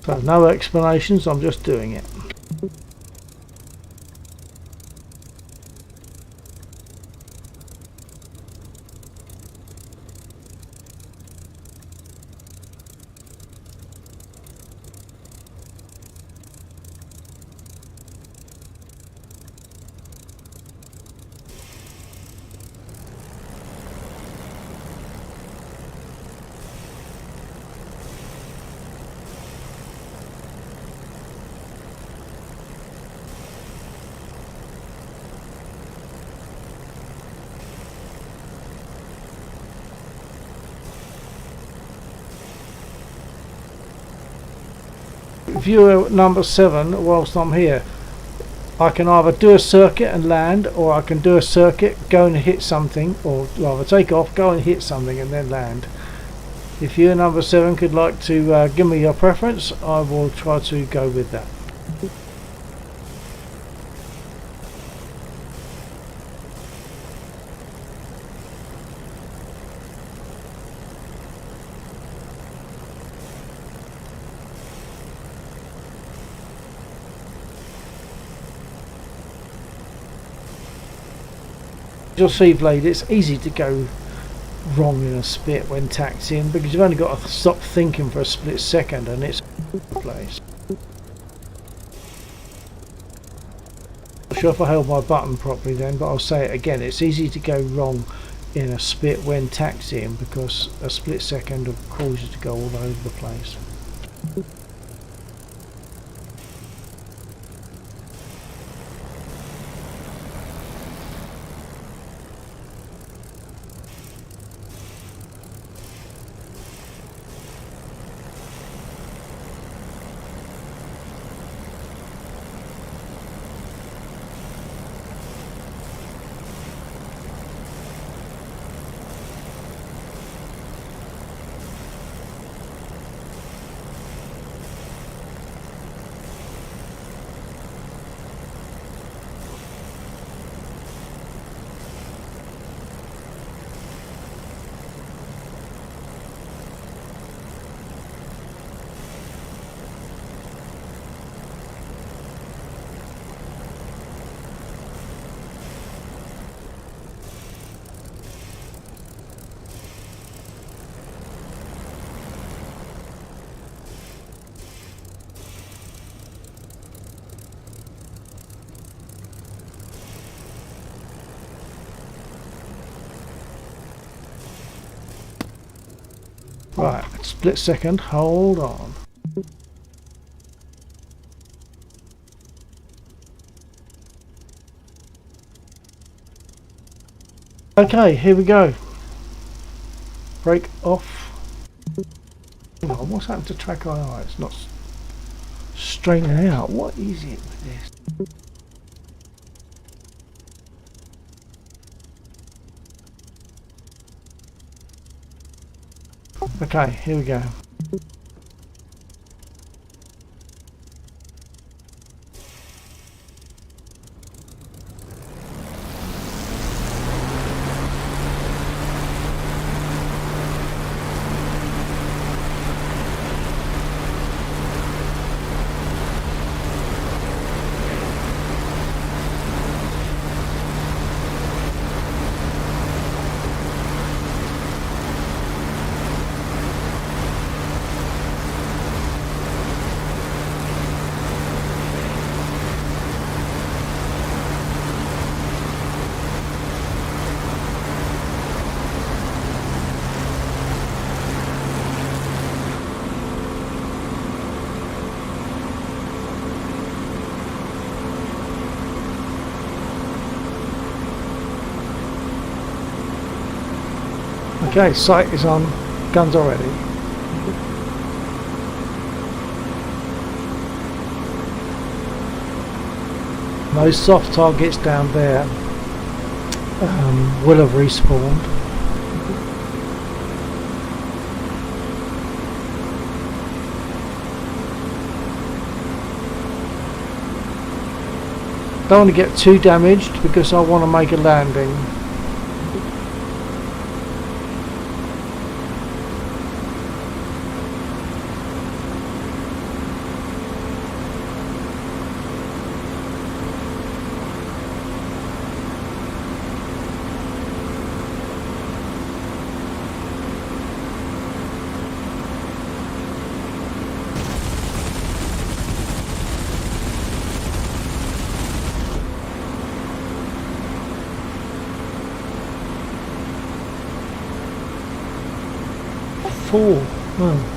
So no explanations, I'm just doing it. Viewer number 7, whilst I'm here, I can either do a circuit and land, or I can do a circuit, go and hit something, or rather take off, go and hit something and then land. If viewer number 7 could like to give me your preference, I will try to go with that. You'll see, Blade, it's easy to go wrong in a split when taxiing because you've only got to stop thinking for a split second and it's place. Not sure if I held my button properly then, but I'll say it again, it's easy to go wrong in a split when taxiing because a split second will cause you to go all over the place. Right, split second, hold on. Okay, here we go. Brake off. Hang on, what's happened to track II? It's not straightening out. What is it with this? Okay, here we go. Okay, sight is on, guns are ready. Those soft targets down there will have respawned. Don't want to get too damaged because I want to make a landing. 4. Oh.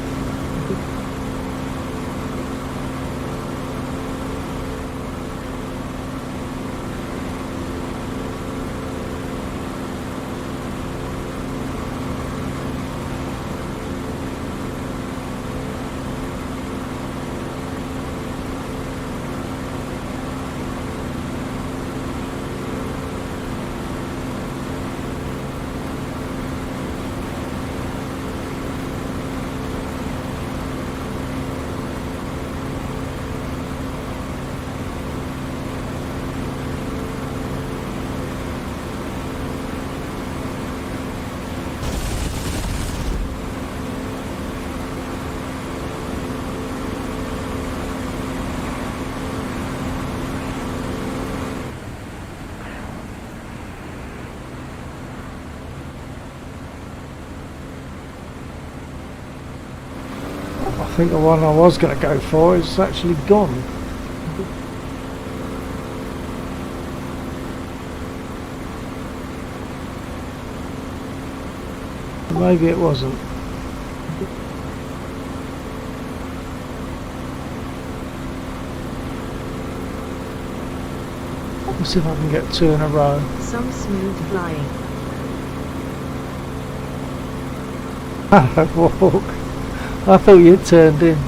I think the one I was going to go for is actually gone. Maybe it wasn't. Let's see if I can get 2 in a row. Some smooth flying. Walk. I thought you'd turned in.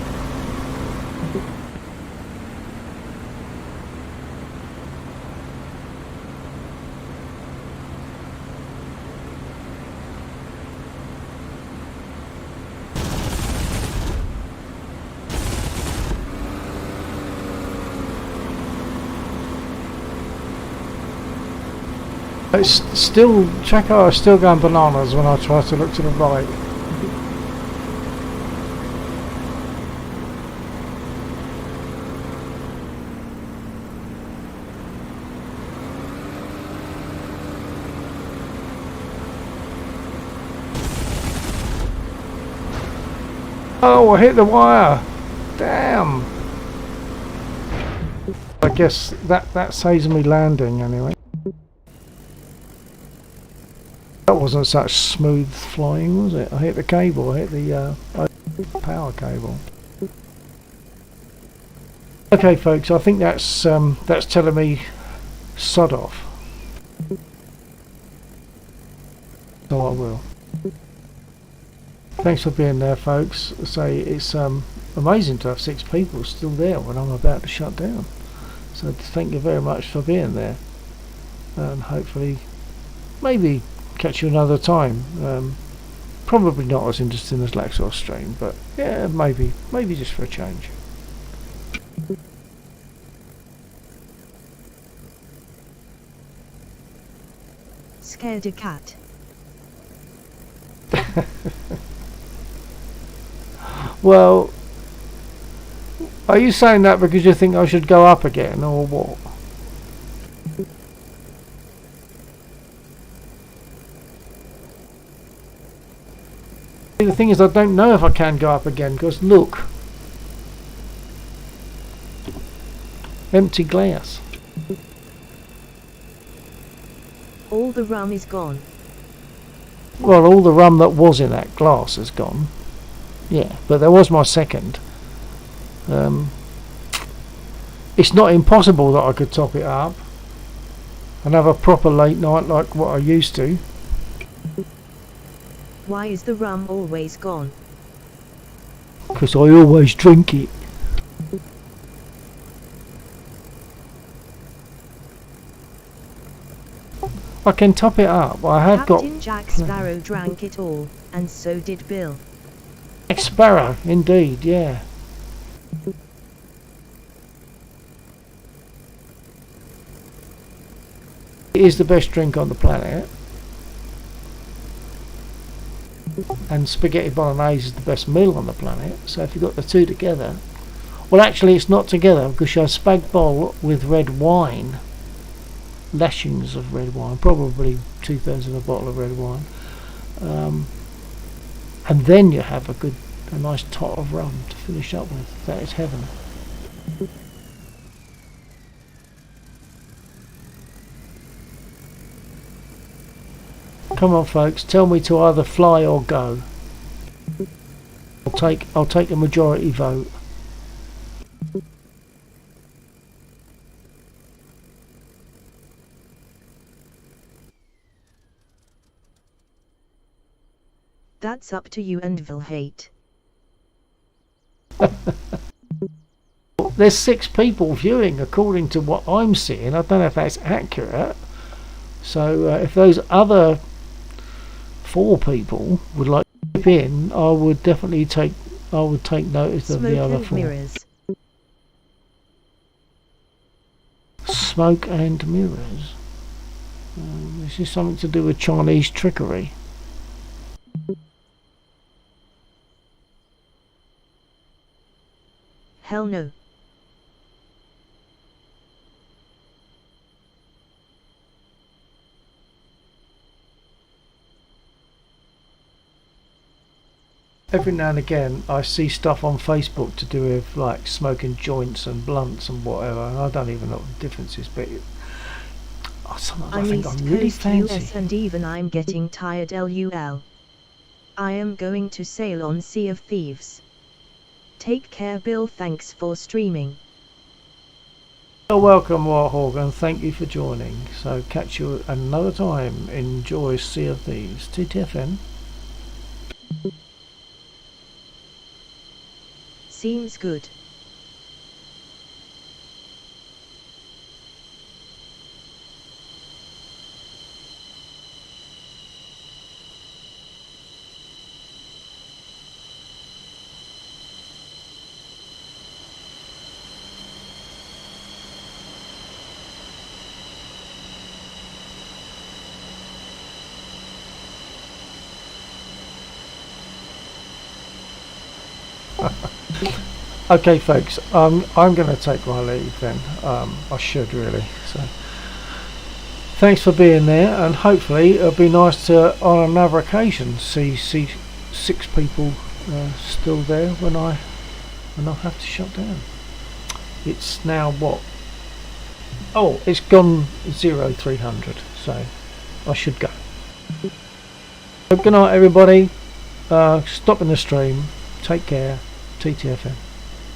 It's still, Checo is still going bananas when I try to look to the right. Oh, I hit the wire. Damn. I guess that saves me landing anyway. That wasn't such smooth flying, was it? I hit the cable. I hit the power cable. Okay, folks. I think that's telling me sod off. So I will. Thanks for being there, folks. Say it's amazing to have 6 people still there when I'm about to shut down. So thank you very much for being there, and hopefully, maybe catch you another time. Probably not as interesting as Laxor's stream, but yeah, maybe just for a change. Scared a cat. Well, are you saying that because you think I should go up again, or what? The thing is, I don't know if I can go up again, because look. Empty glass. All the rum is gone. Well, all the rum that was in that glass is gone. Yeah, but there was my second. It's not impossible that I could top it up and have a proper late night like what I used to. Why is the rum always gone? Because I always drink it. I can top it up. I have Captain Jack Sparrow drank it all, and so did Bill. got Sparrow, indeed, yeah. It is the best drink on the planet. And spaghetti bolognese is the best meal on the planet. So if you got the two together, well, actually it's not together because you have spag bol with red wine, lashings of red wine, probably 2/3 of a bottle of red wine, and then you have a nice tot of rum to finish up with. That is heaven. Come on, folks, tell me to either fly or go. I'll take a majority vote. That's up to you and Vilhate. There's 6 people viewing according to what I'm seeing. I don't know if that's accurate. So if those other 4 people would like to chip in, I would definitely take notice of the other 4. Mirrors. Smoke and mirrors. This is something to do with Chinese trickery. Hell no. Every now and again I see stuff on Facebook to do with like smoking joints and blunts and whatever, and I don't even know what the difference is, but sometimes I think East I'm really Coast fancy. US and even I'm getting tired LUL. I am going to sail on Sea of Thieves. Take care Bill, thanks for streaming. You're welcome, Warhog, and thank you for joining. So catch you another time. Enjoy Sea of Thieves. TTFN. Seems good. Okay, folks. I'm going to take my leave then. I should really. So, thanks for being there, and hopefully it'll be nice to, on another occasion, see 6 people still there when I have to shut down. It's now what? Oh, it's gone 0300. So I should go. Good night, everybody. Stopping the stream. Take care. TTFN.